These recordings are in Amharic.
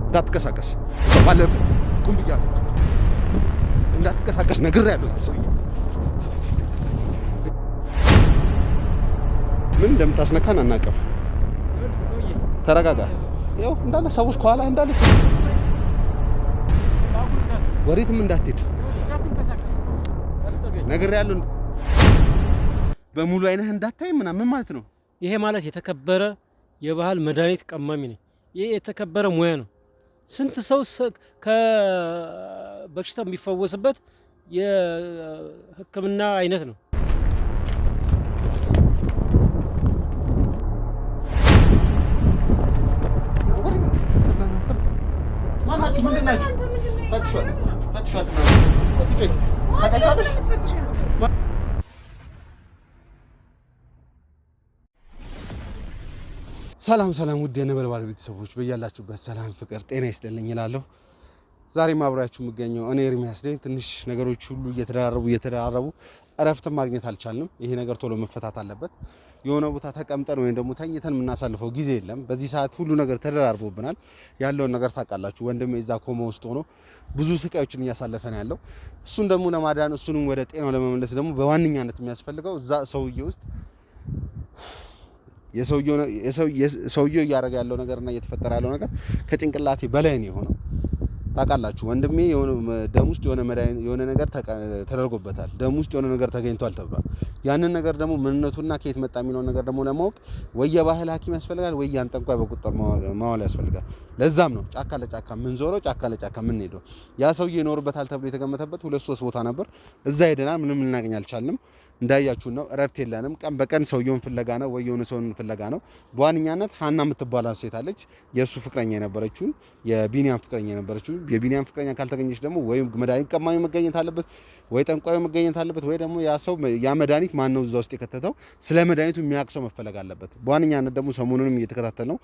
እንዳትከሳከስ ባለብ ቁም ብያለሁ። እንዳትከሳከስ ነግሬያለሁ። ሰውዬ ምን እንደምታስነካን አናውቅም። ተረጋጋ። ያው እንዳለ ሰዎች ከኋላ እንዳለ ወዴትም እንዳትሄድ ነግሬያለሁ። በሙሉ አይነህ እንዳታይ ምናምን ማለት ነው። ይሄ ማለት የተከበረ የባህል መድኃኒት ቀማሚ ነው። ይሄ የተከበረ ሙያ ነው። ስንት ሰው ከበሽታው የሚፈወስበት የሕክምና አይነት ነው። ማናችሁ ምንድን ናችሁ? ፈትሿት ሰላም ሰላም፣ ውድ የነበልባል ቤተሰቦች በያላችሁበት ሰላም፣ ፍቅር፣ ጤና ይስጥልኝ እላለሁ። ዛሬም አብራችሁ የምገኘው እኔ ኤርሚያስ ነኝ። ትንሽ ነገሮች ሁሉ እየተደራረቡ እረፍት ማግኘት አልቻልንም። ይሄ ነገር ቶሎ መፈታት አለበት። የሆነ ቦታ ተቀምጠን ወይም ደግሞ ተኝተን የምናሳልፈው ጊዜ የለም። በዚህ ሰዓት ሁሉ ነገር ተደራርቦብናል። ያለውን ነገር ታውቃላችሁ። ወንድሜ እዛ ኮማ ውስጥ ሆኖ ብዙ ስቃዮችን እያሳለፈ ነው ያለው። እሱን ደግሞ ለማዳን እሱንም ወደ ጤናው ለመመለስ ደግሞ በዋነኛነት የሚያስፈልገው እዛ ሰውዬ ውስጥ የሰውየው እያደረገ ያለው ነገርና እየተፈጠረ ያለው ነገር ከጭንቅላቴ በላይ ነው የሆነው። ታውቃላችሁ ወንድሜ ደም ውስጥ የሆነ ነገር ተደርጎበታል። ደም ውስጥ የሆነ ነገር ተገኝቷል ተብሏል። ያንን ነገር ደግሞ ምንነቱና ከየት መጣ የሚለውን ነገር ደግሞ ለማወቅ ወይ የባህል ሐኪም ያስፈልጋል ወይ ያን ጠንቋይ በቁጥጥር ማዋል ያስፈልጋል። ለዛም ነው ጫካ ለጫካ የምንዞረው፣ ጫካ ለጫካ የምንሄደው። ያ ሰውዬ ይኖርበታል ተብሎ የተገመተበት 2-3 ቦታ ነበር። እዛ ሄደናል። ምንም ልናገኝ አልቻልንም። እንዳያችሁ ነው። እረፍት የለንም። ቀን በቀን ሰውየውን ፍለጋ ነው ወይ የሆነ ሰውን ፍለጋ ነው። በዋነኛነት ሀና የምትባል ሴት አለች። የእሱ ፍቅረኛ የነበረችው የቢኒያም ፍቅረኛ የነበረችው የቢኒያም ፍቅረኛ ካልተገኘች ደግሞ ወይ መድኃኒት ቀማሚ መገኘት አለበት ወይ ጠንቋዩ መገኘት አለበት ወይ ደግሞ ያ ሰው ያ መድኃኒት ማን ነው እዛ ውስጥ የከተተው ስለ መድኃኒቱ የሚያውቅ ሰው መፈለግ አለበት። በዋነኛነት ደግሞ ሰሞኑንም እየተከታተል ነው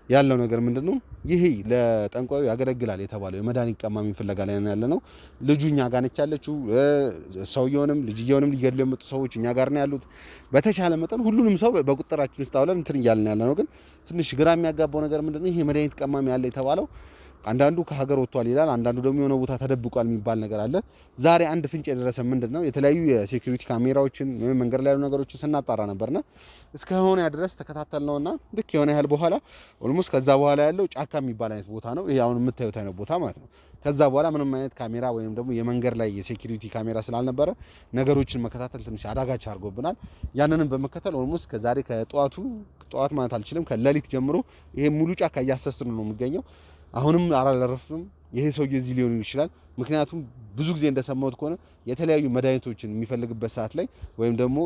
ያለው ነገር ምንድነው? ይሄ ለጠንቋዩ ያገለግላል የተባለው የመድኃኒት ቀማሚ ፍለጋ ላይ ያለ ነው። ልጁ እኛ ጋር ነች ያለችው። ሰውየውንም ልጅየውንም ሊገድሉ የመጡ ሰዎች እኛ ጋር ነው ያሉት። በተቻለ መጠን ሁሉንም ሰው በቁጥራችን ውስጥ አውለን እንትን እያልን ያለ ነው። ግን ትንሽ ግራ የሚያጋባው ነገር ምንድነው? ይሄ መድኃኒት ቀማሚ ያለ የተባለው አንዳንዱ ከሀገር ወጥቷል ይላል፣ አንዳንዱ ደግሞ የሆነ ቦታ ተደብቋል የሚባል ነገር አለ። ዛሬ አንድ ፍንጭ የደረሰ ምንድነው? የተለያዩ የሴኩሪቲ ካሜራዎችን መንገድ ላይ ያሉ ነገሮችን ስናጣራ ነበርና እስከሆነ ድረስ ተከታተልነውና ልክ የሆነ ያህል በኋላ ኦልሞስት ከዛ በኋላ ያለው ጫካ የሚባል አይነት ቦታ ነው። ይሄ አሁን የምታዩት አይነት ቦታ ማለት ነው። ከዛ በኋላ ምንም አይነት ካሜራ ወይም ደግሞ የመንገድ ላይ የሴኩሪቲ ካሜራ ስላልነበረ ነገሮችን መከታተል ትንሽ አዳጋች አድርጎብናል። ያንንም በመከተል ኦልሞስት ከዛሬ ጠዋት ማለት አልችልም ከሌሊት ጀምሮ ይሄ ሙሉ ጫካ እያሰስን ነው የሚገኘው። አሁንም አላረፍንም። ይሄ ሰውዬ እዚህ ሊሆን ይችላል። ምክንያቱም ብዙ ጊዜ እንደሰማሁት ከሆነ የተለያዩ መድኃኒቶችን የሚፈልግበት ሰዓት ላይ ወይም ደግሞ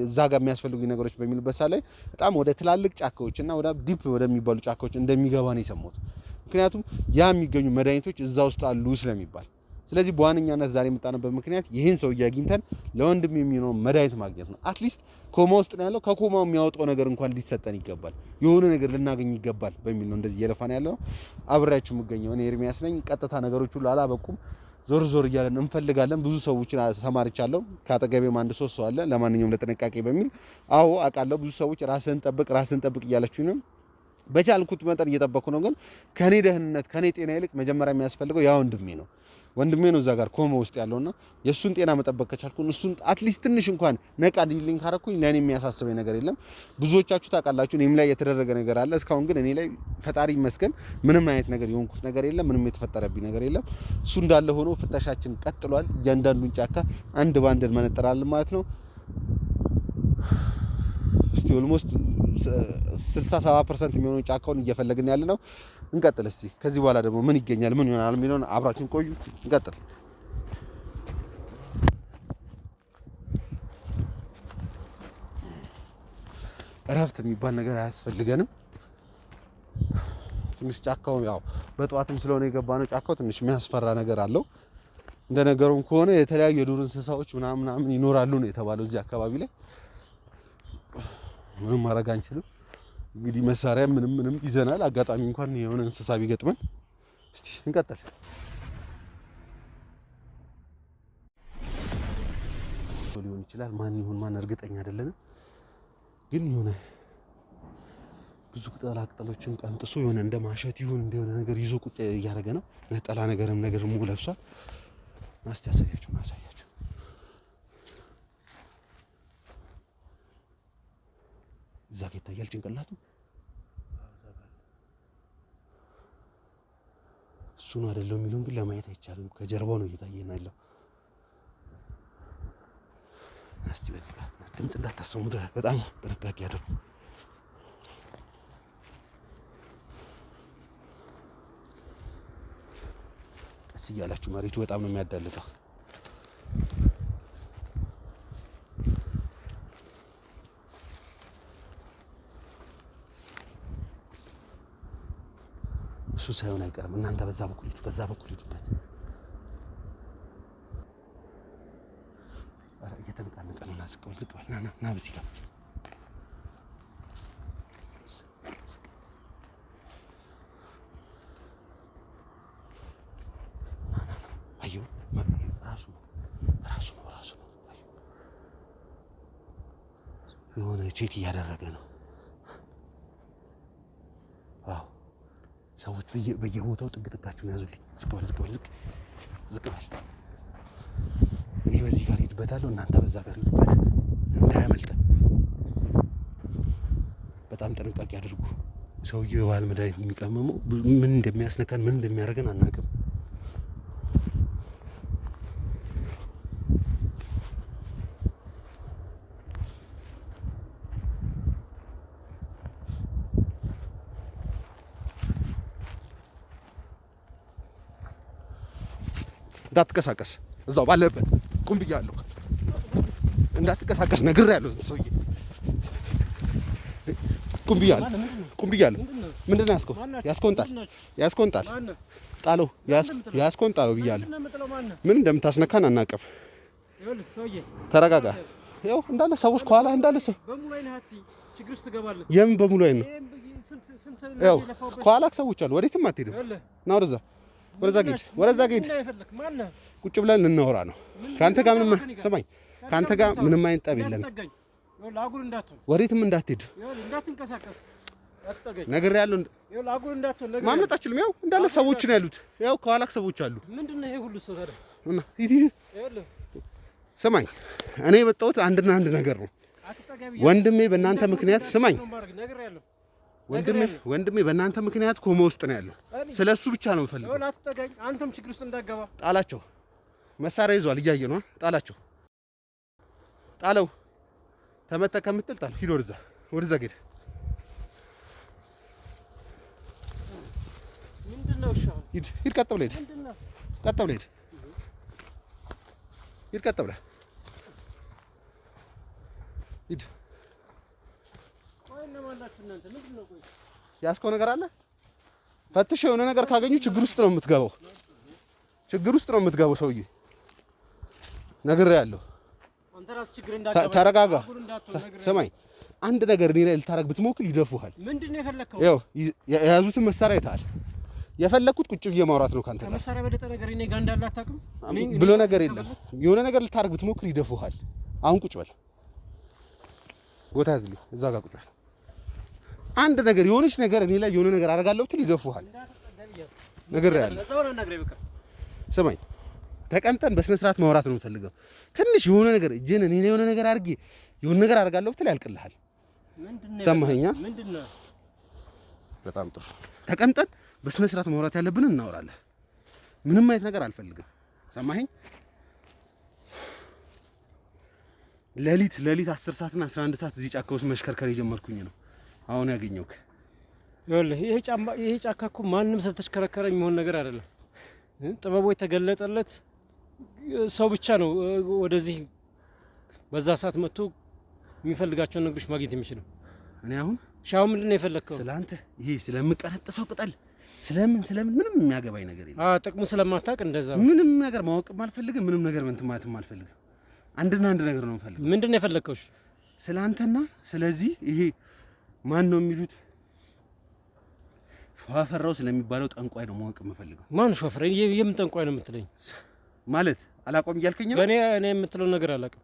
እዛ ጋር የሚያስፈልጉ ነገሮች በሚልበት ሰዓት ላይ በጣም ወደ ትላልቅ ጫካዎችና ወደ ዲፕ ወደሚባሉ ጫካዎች እንደሚገባ ነው የሰማሁት። ምክንያቱም ያ የሚገኙ መድኃኒቶች እዛ ውስጥ አሉ ስለሚባል። ስለዚህ በዋነኛነት ዛሬ የመጣንበት ምክንያት ይህን ሰውዬ አግኝተን ለወንድም የሚሆነው መድኃኒት ማግኘት ነው። አትሊስት ኮማ ውስጥ ነው ያለው። ከኮማው የሚያወጣው ነገር እንኳን ሊሰጠን ይገባል፣ የሆነ ነገር ልናገኝ ይገባል በሚል ነው እንደዚህ እየለፋን ያለው። አብሬያችሁ የምገኘው እኔ ኤርሚያስ ነኝ። ቀጥታ ነገሮች ሁሉ አላበቁም። ዞር ዞር እያለን እንፈልጋለን። ብዙ ሰዎችን ሰማርቻለሁ። ከአጠገቤም አንድ ሰው አለ። ለማንኛውም ለጥንቃቄ በሚል አዎ አውቃለሁ። ብዙ ሰዎች ራስህን ጠብቅ እያላችሁ ነው። በቻልኩት መጠን እየጠበቅኩ ነው። ግን ከኔ ደህንነት ከኔ ጤና ይልቅ መጀመሪያ የሚያስፈልገው ያ ወንድሜ ነው እዛ ጋር ኮማ ውስጥ ያለውና የሱን ጤና መጠበቅ ከቻልኩ እሱን አትሊስት ትንሽ እንኳን ነቃ ዲሊንግ ካረኩኝ ለኔ የሚያሳስበኝ ነገር የለም። ብዙዎቻችሁ ታውቃላችሁ እኔም ላይ የተደረገ ነገር አለ። እስካሁን ግን እኔ ላይ ፈጣሪ ይመስገን ምንም አይነት ነገር የሆንኩት ነገር የለም። ምንም የተፈጠረብኝ ነገር የለም። እሱ እንዳለ ሆኖ ፍተሻችን ቀጥሏል። እያንዳንዱን ጫካ አንድ ባንድ መነጠራለን ማለት ነው። እስቲ ኦልሞስት 60-70% የሚሆነው ጫካውን እየፈለግን ያለ ነው። እንቀጥል እስቲ። ከዚህ በኋላ ደግሞ ምን ይገኛል ምን ይሆናል የሚለውን አብራችን ቆዩ። እንቀጥል። እረፍት የሚባል ነገር አያስፈልገንም። ትንሽ ጫካው ያው በጠዋትም ስለሆነ የገባነው ጫካው ትንሽ የሚያስፈራ ነገር አለው። እንደነገሩም ከሆነ የተለያዩ የዱር እንስሳዎች ምናምን ይኖራሉ ነው የተባለው እዚህ አካባቢ ላይ። ምንም ማድረግ አንችልም። እንግዲህ መሳሪያ ምንም ይዘናል። አጋጣሚ እንኳን የሆነ እንስሳ ቢገጥመን እስቲ እንቀጥል። ሊሆን ይችላል ማን ይሁን ማን እርግጠኛ አይደለንም። ግን የሆነ ብዙ ቅጠሎችን ቀንጥሶ የሆነ እንደ ማሸት ይሁን እንደሆነ ነገር ይዞ ቁጭ እያደረገ ነው። ነጠላ ነገር ሙሉ ለብሷል። ማስቲ ያሳያችሁ እዛ ጋር ይታያል ጭንቅላቱ። እሱ ነው አይደለም የሚለውን ግን ለማየት አይቻልም። ከጀርባው ነው እየታየን ያለው። እስቲ በዚህ ጋር ድምጽ እንዳታሰሙ በጣም ጥንቃቄ አድርጉ። ቀስ እያላችሁ መሬቱ በጣም ነው የሚያዳልጠው። እሱ ሳይሆን አይቀርም። እናንተ በዛ በኩል ሂዱበት። አረ እየተነቃነቀ ነው። ዝቅ በል ና በዚህ ጋር አየሁ። ራሱ ነው የሆነ ቼክ እያደረገ ነው። ዋው ሰዎች በየቦታው ጥግጥጋችሁን ያዙልኝ። ዝቅ በል። እኔ በዚህ ጋር ሄድበታለሁ፣ እናንተ በዛ ጋር ሄዱበት፣ እንዳያመልጠን። በጣም ጥንቃቄ አድርጉ። ሰውዬው የባህል መድኃኒት የሚቀመመው ምን እንደሚያስነካን ምን እንደሚያደርገን አናውቅም። እንዳትቀሳቀስ እዛው ባለበት ቁም ብያለሁ። እንዳትቀሳቀስ ነግሬያለሁ። ሰውዬ ቁም ብያለሁ። ምንድን ነው ያስቆንጣል? ጣለው ብያለሁ። ምን እንደምታስነካን አናውቅም። ተረጋጋ። ያው እንዳለ ሰዎች ከኋላ እንዳለ ሰው የምን በሙሉ አይን ነው? ያው ከኋላ ሰዎች አሉ። ወዴትም አትሄድም። ና ወደዛ ጌድ ቁጭ ብለን ልናወራ ነው። ካንተ ጋር ምንም አይነት ጠብ የለም። ወዴትም እንዳትሄድ ነግሬሃለሁ። ማምለጥ አትችልም። ያው እንዳለ ሰዎች ነው ያሉት። ያው ከኋላ ሰዎች አሉ። ምንድነው ይሄ ሁሉ ሰው ታዲያ? ስማኝ፣ እኔ የመጣሁት አንድና አንድ ነገር ነው። ወንድሜ በእናንተ ምክንያት ወንድሜ በእናንተ ምክንያት ኮማ ውስጥ ነው ያለው። ስለሱ ብቻ ነው የምፈልገው። አንተም ችግር ውስጥ እንዳትገባ ጣላቸው። መሳሪያ ይዟል፣ እያየ ነው። ጣለው። ተመተህ ከምትል ጣለው። ሂድ ወደዛ ጌድ። ምንድነው? ሂድ ቀጥ ብለህ ሂድ። ያስከው ነገር አለ። ፈትሽ። የሆነ ነገር ካገኙ ችግር ውስጥ ነው የምትገባው። ሰውዬ ነግሬሃለሁ። ተረጋጋ። ስማኝ፣ አንድ ነገር እኔ ላይ ልታረግ ብትሞክር ይደፉሃል። ምንድነው የፈለከው? ያው የያዙትን መሳሪያ አይተሃል። የፈለኩት ቁጭ ብዬ ማውራት ነው ካንተ ጋር። ከመሳሪያ በለጠ ነገር እኔ ጋር እንዳለ አታውቅም ብሎ ነገር የለም። የሆነ ነገር ልታረግ ብትሞክር ይደፉሃል። አሁን ቁጭ በል። ቦታ ያዝልኝ። እዛ ጋር ቁጭ በል። አንድ ነገር የሆነች ነገር እኔ ላይ የሆነ ነገር አደርጋለሁ ብትል ይደፉሃል። ነግሬሃለሁ። ስማኝ፣ ተቀምጠን በስነ ስርዓት ማውራት ነው የምፈልገው። ትንሽ የሆነ ነገር እጄን እኔ የሆነ ነገር አድርጌ የሆነ ነገር አደርጋለሁ ብትል ያልቅልሃል። ሰማኸኝ? በጣም ጥሩ። ተቀምጠን በስነ ስርዓት ማውራት ያለብንን እናወራለን። ምንም አይነት ነገር አልፈልግም። ሰማኸኝ? ሌሊት 10 ሰዓትና 11 ሰዓት እዚህ ጫካ ውስጥ መሽከርከር የጀመርኩኝ ነው አሁን ያገኘውክ። ይኸውልህ ይሄ ጫካ እኮ ማንም ስለተሽከረከረኝ መሆን ነገር አይደለም። ጥበቡ የተገለጠለት ሰው ብቻ ነው ወደዚህ በዛ ሰዓት መጥቶ የሚፈልጋቸውን ነገሮች ማግኘት የሚችለው። እኔ አሁን ሻው ምንድን ነው የፈለከው? ስላንተ ይሄ ስለምቀረጥሰው ቅጠል ስለምን ምንም የሚያገባኝ ነገር የለም። ጥቅሙ ስለማታውቅ እንደዛ ምንም ነገር ማወቅም አልፈልግም። ምንም ነገር ማለትም አልፈልግም። አንድና አንድ ነገር ነው የምፈልገው። ምንድን ነው የፈለከው? ስላንተና ስለዚህ ይሄ ማን ነው የሚሉት ሸዋፈራው ስለሚባለው ጠንቋይ ነው ማወቅ የምፈልገው። ማን ሸዋፈራው? የምን ጠንቋይ ነው የምትለኝ? ማለት አላቆም እያልከኝ ነው? እኔ የምትለው ነገር አላውቅም።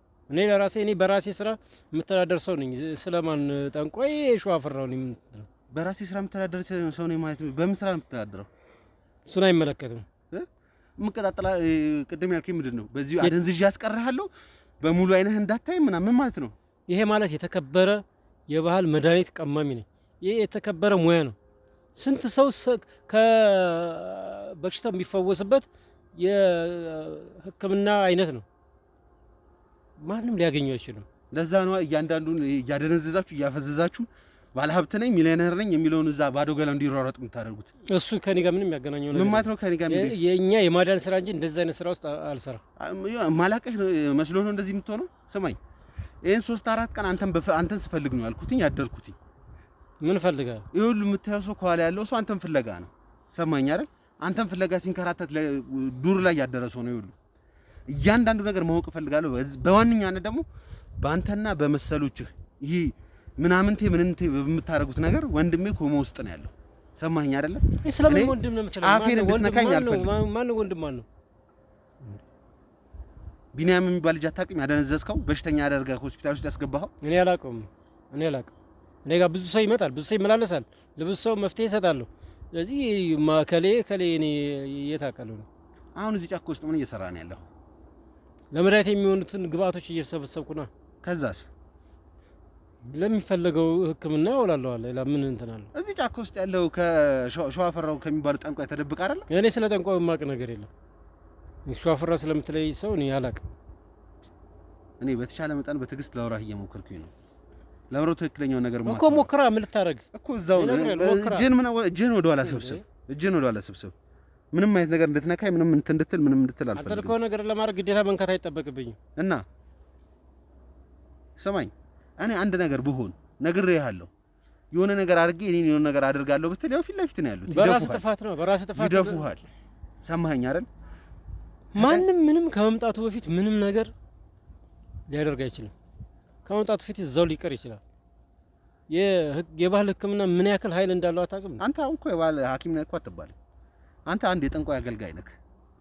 እኔ በራሴ ስራ የምተዳደር ሰው ነኝ። ስለማን ጠንቋይ ሸዋፈራው ነው የምትለው? በራሴ ስራ የምተዳደር ሰው ነኝ ማለት ነው። በምን ስራ ነው የምተዳደረው? እሱን አይመለከትም። የምቀጣጥላ ቅድም ያልከኝ ምንድን ነው? በዚህ አደንዝዤ ያስቀርሃለሁ በሙሉ አይነህ እንዳታይ ምናምን ማለት ነው። ይሄ ማለት የተከበረ የባህል መድኃኒት ቀማሚ ነኝ። ይሄ የተከበረ ሙያ ነው። ስንት ሰው ከበሽታው የሚፈወስበት የሕክምና አይነት ነው። ማንም ሊያገኘው አይችልም። ለዛ ነው እያንዳንዱን እያደነዘዛችሁ እያፈዘዛችሁ ባለሀብት ነኝ ሚሊዮነር ነኝ የሚለውን እዛ ባዶ ገላው እንዲሯሯጥ የምታደርጉት። እሱ ከኔ ጋር ምንም ያገናኘው ነገር ምን ማለት ነው? ከኔ ጋር የኛ የማዳን ስራ እንጂ እንደዛ አይነት ስራ ውስጥ አልሰራም። ማላቀህ መስሎ ነው እንደዚህ የምትሆነው። ስማኝ፣ ይሄን 3-4 ቀን አንተን ስፈልግ ነው ያልኩትኝ ያደርኩትኝ። ምን ፈልጋ? ይሄ ሁሉ የምታየው ሰው ከኋላ ያለው ሰው አንተን ፍለጋ ነው። ሰማኝ አይደል? አንተን ፍለጋ ሲንከራተት ዱር ላይ ያደረሰው ነው። ይሁሉ እያንዳንዱ ነገር ማወቅ እፈልጋለሁ። በዋነኛነት ደግሞ በአንተና በመሰሎችህ ይሄ ምናምንቴ በምታረጉት ነገር ወንድሜ ኮማ ውስጥ ነው ያለው። ሰማኝ አይደለ? ስለምን ወንድም ነው የምትለው? አፌን እንድትነካኝ አልፈልግም። ማን ነው ወንድም? ማን ነው? ቢኒያም የሚባል ልጅ አታውቅም? ያደነዘዝከው በሽተኛ ያደርገህ ሆስፒታል ውስጥ ያስገባኸው። እኔ አላውቅም። እኔ ጋር ብዙ ሰው ይመጣል፣ ብዙ ሰው ይመላለሳል፣ ለብዙ ሰው መፍትሄ እሰጣለሁ። ስለዚህ ከሌ እኔ የታውቃለሁ ነው። አሁን እዚህ ጫካ ውስጥ ምን እየሰራ ነው ያለው? ለመድኃኒት የሚሆኑትን ግብአቶች እየሰበሰብኩ ነው። ከዛስ ለሚፈለገው ሕክምና እውላለሁ። ሌላ ምን እንትን አለ? እዚህ ጫካ ውስጥ ያለው ከሸዋፈራው ከሚባል ጠንቋይ ተደብቀ አይደል? እኔ ስለ ጠንቋዩ የማውቅ ነገር የለም። ሸዋፈራው ስለምትለይ ሰው እኔ አላውቅም። እኔ በተቻለ መጠን በትዕግስት ላውራህ እየሞከርኩኝ ነው። ለምሮ ትክክለኛው ነገር ማለት እኮ ሞክራ። ምን ልታረግ እኮ እዛው እጅህን ወደ ኋላ ሰብስብ። ምንም አይነት ነገር እንድትነካኝ ምንም እንድትል አልፈልግም። አጥልቀው ነገር ለማድረግ ግዴታ መንካት አይጠበቅብኝም። እና ሰማኝ፣ እኔ አንድ ነገር ብሆን ነግሬሃለሁ። የሆነ ነገር አድርጌ እኔ የሆነ ነገር አድርጋለሁ ብትል ያው ፊት ለፊት ነው ያሉት። በራስ ጥፋት ይደፉሃል። ሰማኸኝ አይደል? ማንም ምንም ከመምጣቱ በፊት ምንም ነገር ሊያደርግ አይችልም። ከመምጣቱ በፊት እዛው ሊቀር ይችላል። የባህል ሕክምና ምን ያክል ኃይል እንዳለው አታውቅም? አንተ አሁን እኮ የባህል ሐኪም ነህ እኮ አትባልም። አንተ አንድ የጠንቋይ አገልጋይ ነህ።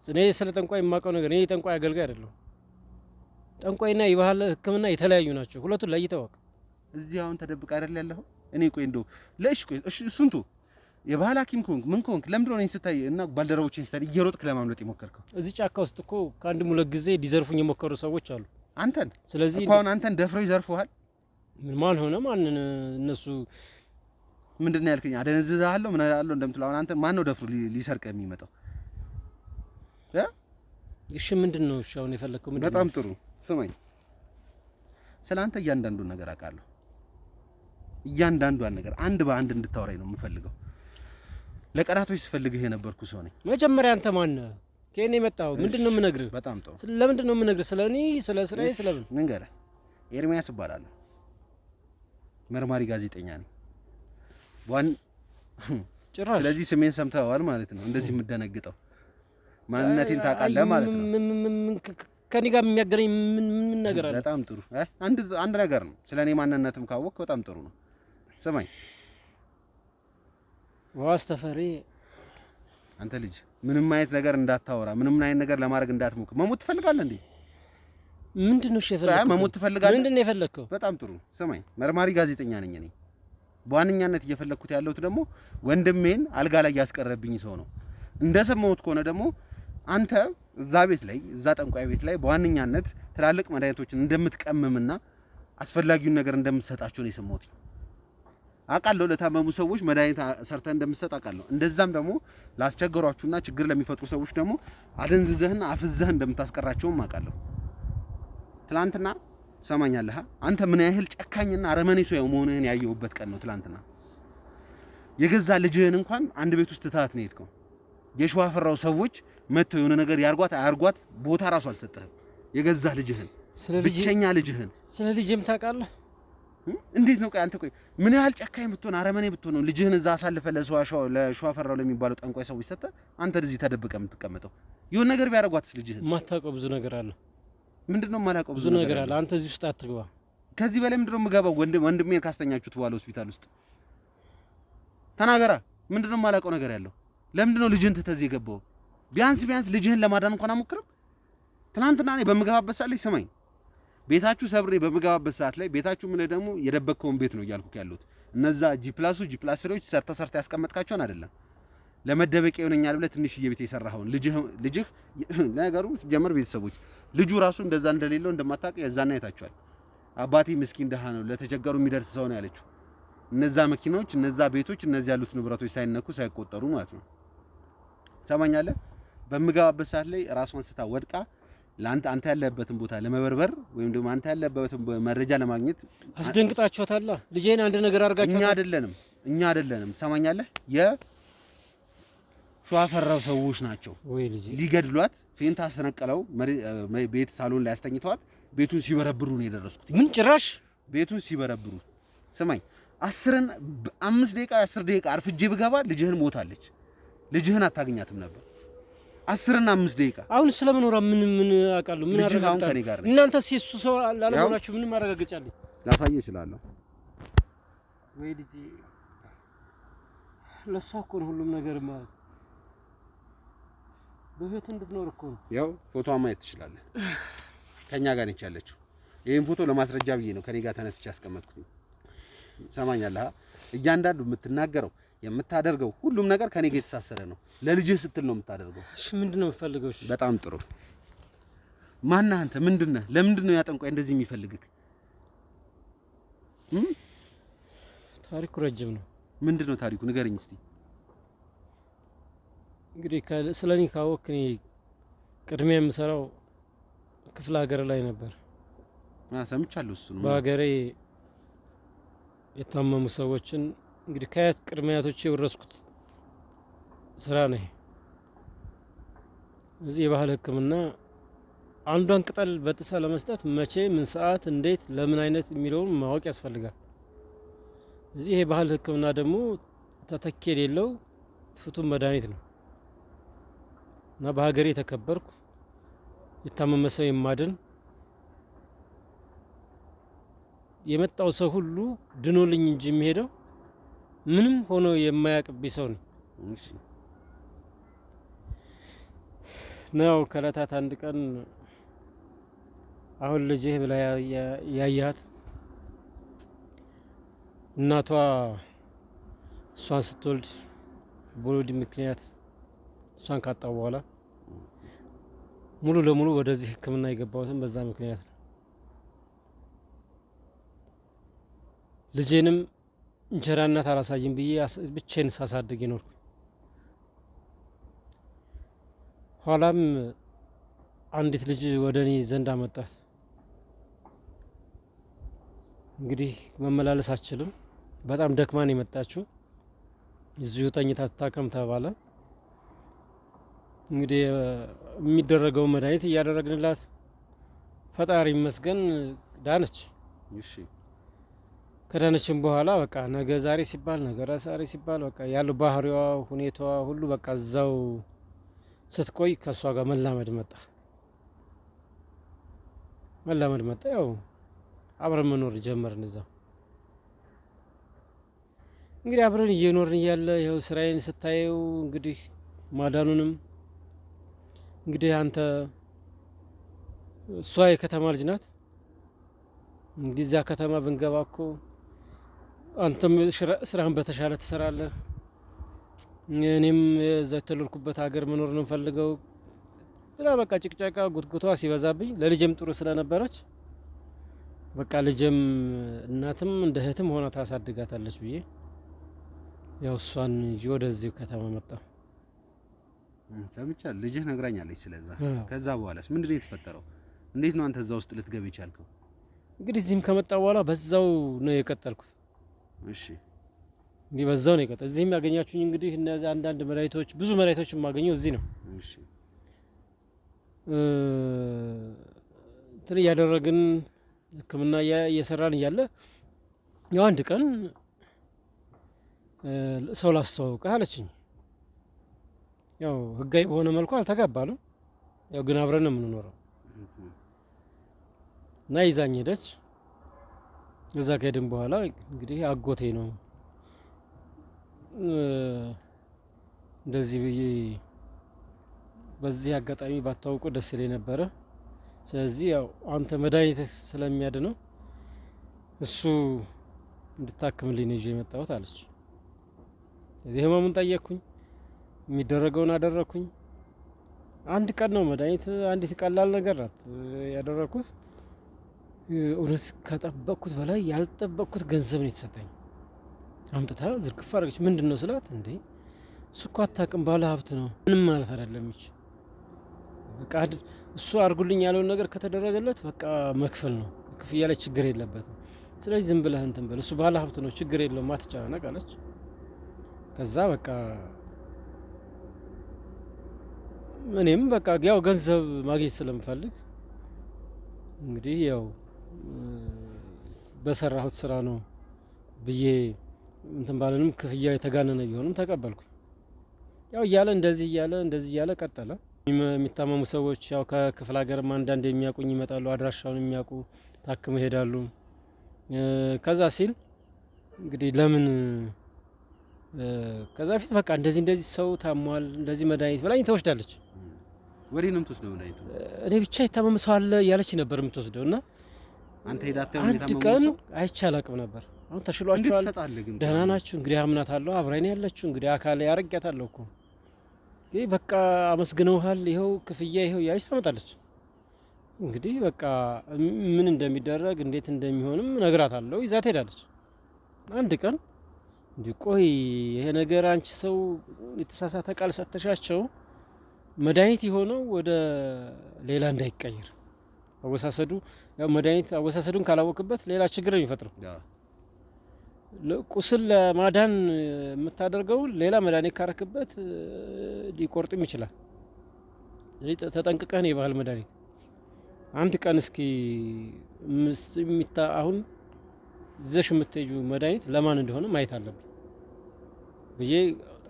እኔ ስለ ጠንቋይ የማውቀው ነገር እኔ የጠንቋይ አገልጋይ አይደለሁም። ጠንቋይና የባህል ሕክምና የተለያዩ ናቸው። ሁለቱን ለይተህ እወቅ። እዚህ አሁን ተደብቀ አይደል ያለኸው? እኔ ቆይ እንደው እሺ እሱንቱ የባህል ሐኪም ኮንክ ምን ኮንክ ለምንድን ነው እኔን ስታይ እና ባልደረቦቼን ስታይ እየሮጥክ ለማምለጥ የሞከርከው? እዚህ ጫካ ውስጥ እኮ ከአንድም ሁለት ጊዜ ሊዘርፉኝ የሞከሩ ሰዎች አሉ። አንተን? ስለዚህ እኮ አሁን አንተን ደፍረው ይዘርፉሃል። ማን ሆነ ማንን? እነሱ ምንድን ነው ያልከኝ? አደነዝዝሃለሁ ምን አላለሁ እንደምትለው አሁን አንተ ማን ነው ደፍሮ ሊሰርቅ የሚመጣው? እሺ ምንድን ነው? እሺ አሁን የፈለከው ምንድን ነው? በጣም ጥሩ ስማኝ። ስላንተ እያንዳንዱን ነገር አውቃለሁ። እያንዳንዷን ነገር አንድ በአንድ እንድታወራኝ ነው የምፈልገው። ለቀናቶች ስፈልግህ የነበርኩ ሰው ነኝ። መጀመሪያ አንተ ማን ነህ? ከእኔ የመጣው ምንድን ነው የምነግርህ? በጣም ጥሩ። ለምንድን ነው የምነግርህ? ስለኔ ስለ ስራዬ ስለምን ንገረህ። ኤርሚያስ እባላለሁ። መርማሪ ጋዜጠኛ ነኝ። ጭራሽ ስለዚህ ስሜን ሰምተዋል ማለት ነው። እንደዚህ የምደነግጠው ማንነቴን ታውቃለህ ማለት ነው። ከኔ ጋር የሚያገናኝ ምን ነገር አለ? በጣም ጥሩ። አንድ ነገር ነው። ስለኔ ማንነትም ካወቅክ በጣም ጥሩ ነው። ስማኝ ዋስ ተፈሪ፣ አንተ ልጅ ምንም አይነት ነገር እንዳታወራ፣ ምንም አይነት ነገር ለማድረግ እንዳትሞክር። መሞት ትፈልጋለህ እንዴ? ምንድነው? እሺ የፈለከው? መሞት ትፈልጋለህ? ምንድነው የፈለከው? በጣም ጥሩ። ስማኝ መርማሪ ጋዜጠኛ ነኝ እኔ። በዋነኛነት እየፈለኩት ያለሁት ደግሞ ወንድሜን አልጋ ላይ ያስቀረብኝ ሰው ነው። እንደሰማሁት ከሆነ ደግሞ አንተ እዛ ቤት ላይ እዛ ጠንቋይ ቤት ላይ በዋነኛነት ትላልቅ መድኃኒቶችን እንደምትቀምምና አስፈላጊውን ነገር እንደምትሰጣቸው ነው የሰማሁት። አውቃለሁ። ለታመሙ ሰዎች መድኃኒት ሰርተህ እንደምትሰጥ አውቃለሁ። እንደዛም ደግሞ ላስቸገሯችሁና ችግር ለሚፈጥሩ ሰዎች ደግሞ አደንዝዘህና አፍዘህ እንደምታስቀራቸውም አውቃለሁ። ትላንትና ሰማኛለህ፣ አንተ ምን ያህል ጨካኝና አረመኔ ሰው መሆንህን ያየሁበት ቀን ነው ትላንትና። የገዛ ልጅህን እንኳን አንድ ቤት ውስጥ ትተሃት ነው የሄድከው። የሸዋፈራው ሰዎች መጥተው የሆነ ነገር ያርጓት አያርጓት ቦታ ራሱ አልሰጠህም። የገዛ ልጅህን ብቸኛ ልጅህን ስለ ልጅም ታውቃለህ? እንዴት ነው? ቆይ አንተ ቆይ ምን ያህል ጨካኝ ብትሆን አረመኔ ብትሆን ነው ልጅህን እዛ አሳልፈህ ለሸዋፈራው ለሚባለው ጠንቋይ ሰዎች ሰጠህ? አንተ እዚህ ተደብቀህ የምትቀመጠው የሆነ ነገር ቢያረጓትስ ልጅህን? የማታውቀው ብዙ ነገር አለ። ምንድነው የማላውቀው? ብዙ ነገር አለ። አንተ እዚህ ውስጥ አትግባ። ከዚህ በላይ ምንድነው የምገባው? ወንድሜን ካስተኛችሁት በኋላ ሆስፒታል ውስጥ ተናገራ። ምንድነው የማላውቀው ነገር ያለው? ለምንድነው ልጅህን ትተህ እዚህ የገባው? ቢያንስ ልጅህን ለማዳን እንኳን አሞክርም። ትናንትና እኔ በምገባበት ሰዓት ላይ ስማኝ፣ ቤታችሁ ሰብሬ በምገባበት ሰዓት ላይ ቤታችሁ ምን ደግሞ የደበቅከውን ቤት ነው እያልኩህ ያለሁት። እነዛ ጂ+3 ሰርተ ያስቀመጥካቸውን አይደለም ለመደበቂያ ይሆነኛል ብለህ ትንሽዬ ቤት የሰራኸውን ልጅህ ነገሩ ሲጀመር ቤተሰቦች ልጁ ራሱ እንደዛ እንደሌለው እንደማታውቅ የዛና አይታችኋል። አባቴ ምስኪን ደሃ ነው ለተቸገሩ የሚደርስ ሰው ነው ያለችው። እነዛ መኪናዎች፣ እነዛ ቤቶች፣ እነዚህ ያሉት ንብረቶች ሳይነኩ ሳይቆጠሩ ማለት ነው። ሰማኛለህ? በምገባበት ሰዓት ላይ ራሷን ስታ ወድቃ አንተ ያለበትን ቦታ ለመበርበር ወይም ደግሞ አንተ ያለበትን መረጃ ለማግኘት አስደንግጣችኋታል። ልጄን አንድ ነገር አድርጋችኋታል። እኛ አይደለንም። ሰማኛለህ? የሸዋፈራው ሰዎች ናቸው ወይ ልጄ ሊገድሏት ፌንታ አስነቀለው ቤት ሳሎን ላይ አስተኝተዋት ቤቱን ሲበረብሩ ነው የደረስኩት። ምን ጭራሽ ቤቱን ሲበረብሩ ስማኝ 5 ደቂቃ 10 ደቂቃ አርፍጄ ብገባ ልጅህን ሞታለች። ልጅህን አታገኛትም ነበር። 10 እና 5 ደቂቃ አሁን ስለመኖራ ምን አውቃለሁ? ምን አረጋግጣለሁ? እናንተ ሲሱ ሰው ላለመሆናችሁ ምን ማረጋገጫለኝ? ላሳየህ እችላለሁ። ወይ ልጅ ለሷ እኮ ነው ሁሉም ነገር ማለት በህይወት እንድትኖር እኮ ነው። ያው ፎቶዋ ማየት ትችላለህ። ከኛ ጋር ነች ያለችው። ይሄን ፎቶ ለማስረጃ ብዬ ነው ከኔ ጋር ተነስቼ ያስቀመጥኩት። ሰማኛለህ? እያንዳንዱ የምትናገረው የምታደርገው ሁሉም ነገር ከኔ ጋር የተሳሰረ ነው። ለልጅህ ስትል ነው የምታደርገው። እሺ ምንድነው የምፈልገው? እሺ በጣም ጥሩ። ማነህ አንተ? ምንድነህ? ለምንድነው ያጠንቋይ እንደዚህ የሚፈልግህ? ታሪኩ ረጅም ነው። ምንድነው ታሪኩ? ንገረኝ እስቲ። እንግዲህ ስለኔ ካወቅክ እኔ ቅድሚያ የምሰራው ክፍለ ሀገር ላይ ነበር። ሰምቻለሁ። እሱ ነው በሀገሬ የታመሙ ሰዎችን እንግዲህ ከአያት ቅድመ አያቶቼ የወረስኩት ስራ ነው። እዚህ የባህል ሕክምና አንዷን ቅጠል በጥሳ ለመስጠት መቼ፣ ምን ሰዓት፣ እንዴት፣ ለምን አይነት የሚለውን ማወቅ ያስፈልጋል። እዚህ ይሄ ባህል ሕክምና ደግሞ ተተኪ የሌለው ፍቱን መድኃኒት ነው እና በሀገሬ የተከበርኩ የታመመ ሰው የማድን የመጣው ሰው ሁሉ ድኖልኝ እንጂ የሚሄደው ምንም ሆኖ የማያውቅብኝ ሰው ነው። እሺ ነው ከለታት አንድ ቀን አሁን ልጅህ ብላ ያያት እናቷ እሷን ስትወልድ በወሊድ ምክንያት እሷን ካጣው በኋላ ሙሉ ለሙሉ ወደዚህ ህክምና የገባሁትን በዛ ምክንያት ነው። ልጄንም እንጀራ እናት አላሳይም ብዬ ብቻዬን ሳሳድግ ይኖርኩ። ኋላም አንዲት ልጅ ወደ እኔ ዘንድ አመጣት። እንግዲህ መመላለስ አትችልም፣ በጣም ደክማን የመጣችው እዚሁ ተኝታ ትታከም ተባለ። እንግዲህ የሚደረገው መድኃኒት እያደረግንላት ፈጣሪ ይመስገን ዳነች። እሺ ከዳነችም በኋላ በቃ ነገ ዛሬ ሲባል ነገ ዛሬ ሲባል በቃ ያለው ባህሪዋ ሁኔታዋ ሁሉ በቃ እዛው ስትቆይ ከሷ ጋር መላመድ መጣ። ያው አብረን መኖር ጀመርን። እዛው እንግዲህ አብረን እየኖርን እያለ ይኸው ስራዬን ስታየው እንግዲህ ማዳኑንም እንግዲህ አንተ እሷ የከተማ ልጅ ናት። እንግዲህ እዚያ ከተማ ብንገባ እኮ አንተም ስራህን በተሻለ ትሰራለህ፣ እኔም እዛ የተወለድኩበት ሀገር መኖር ነው ፈልገው ብላ በቃ ጭቅጫቃ ጉትጉቷ ሲበዛብኝ ለልጄም ጥሩ ስለነበረች በቃ ልጄም እናትም እንደ እህትም ሆና ታሳድጋታለች ብዬ ያው እሷን ይዤ ወደዚህ ከተማ መጣ። ሰምቻለሁ። ልጅህ ነግራኛለች ስለዛ። ከዛ በኋላስ ምንድነው የተፈጠረው? እንዴት ነው አንተ እዛ ውስጥ ልትገባ የቻልከው? እንግዲህ እዚህም ከመጣ በኋላ በዛው ነው የቀጠልኩት። እሺ እንግዲህ በዛው ነው የቀጠልኩት። እዚህም ያገኛችሁኝ እንግዲህ እነዚህ አንዳንድ መድኃኒቶች ብዙ መድኃኒቶች የማገኘው እዚህ ነው። እሺ እንትን እያደረግን ሕክምና እየሰራን እያለ ያው አንድ ቀን ሰው ላስተዋውቅህ አለችኝ። ያው ህጋዊ በሆነ መልኩ አልተጋባንም፣ ያው ግን አብረን ነው የምንኖረው እና ይዛኝ ሄደች። እዛ ከሄድን በኋላ እንግዲህ አጎቴ ነው እንደዚህ ብዬ በዚህ አጋጣሚ ባታውቁ ደስ ይለኝ ነበረ። ስለዚህ ያው አንተ መድኃኒት ስለሚያድነው እሱ እንድታክምልኝ ነው ይዤ የመጣሁት አለች። እዚህ ህመሙን ጠየቅኩኝ፣ የሚደረገውን አደረግኩኝ። አንድ ቀን ነው መድኃኒት፣ አንዲት ቀላል ነገር ናት ያደረግኩት። እውነት ከጠበቅኩት በላይ ያልጠበቅኩት ገንዘብ ነው የተሰጠኝ። አምጥታ ዝርግፍ አድርገች። ምንድን ነው ስላት፣ እንዴ እሱ እኮ አታውቅም፣ ባለ ሀብት ነው፣ ምንም ማለት አይደለም። በቃ እሱ አድርጉልኝ ያለውን ነገር ከተደረገለት በቃ መክፈል ነው፣ ክፍያ ላይ ችግር የለበትም። ስለዚህ ዝም ብለህ እንትን በል፣ እሱ ባለ ሀብት ነው፣ ችግር የለውም፣ አትጨናነቅ አለች። ከዛ በቃ እኔም በቃ ያው ገንዘብ ማግኘት ስለምፈልግ እንግዲህ ያው በሰራሁት ስራ ነው ብዬ እንትን ባለንም ክፍያ የተጋነነ ቢሆንም ተቀበልኩኝ። ያው እንደዚህ እያለ ቀጠለ። የሚታመሙ ሰዎች ያው ከክፍለ ሀገርም አንዳንድ የሚያውቁኝ ይመጣሉ፣ አድራሻውን የሚያውቁ ታክመው ይሄዳሉ። ከዛ ሲል እንግዲህ ለምን ከዛ ፊት በቃ እንደዚህ ሰው ታሟል፣ እንደዚህ መድኃኒት ብላኝ ትወስዳለች። ወዴት ነው የምትወስደው መድኃኒቱ? እኔ ብቻ የታመመ ሰው አለ ያለች ነበር የምትወስደው። እና አንተ ሄዳተው አንድ ቀን አይቼ አላቅም ነበር። አሁን ተሽሏቸዋል፣ ደህና ናችሁ። እንግዲህ አምናታለሁ፣ አብራኝ ያለችው እንግዲህ አካል ያረጋታለሁ እኮ ይሄ በቃ አመስግነውሃል፣ ይኸው ክፍያ ይኸው ያለች ታመጣለች። እንግዲህ በቃ ምን እንደሚደረግ እንዴት እንደሚሆንም ነግራታለሁ። ይዛት ሄዳለች። አንድ ቀን እንዲህ ቆይ ይሄ ነገር አንቺ ሰው የተሳሳተ ቃል ሰተሻቸው መድኃኒት የሆነው ወደ ሌላ እንዳይቀየር አወሳሰዱ፣ ያው መድኃኒት አወሳሰዱን ካላወቅበት ሌላ ችግር ነው የሚፈጥረው። ቁስል ለማዳን የምታደርገው ሌላ መድኃኒት ካረክበት ሊቆርጥም ይችላል። ተጠንቅቀህ ነው የባህል መድኃኒት አንድ ቀን እስኪ አሁን ዘሽ የምትሄጁ መድኃኒት ለማን እንደሆነ ማየት አለብን ብዬ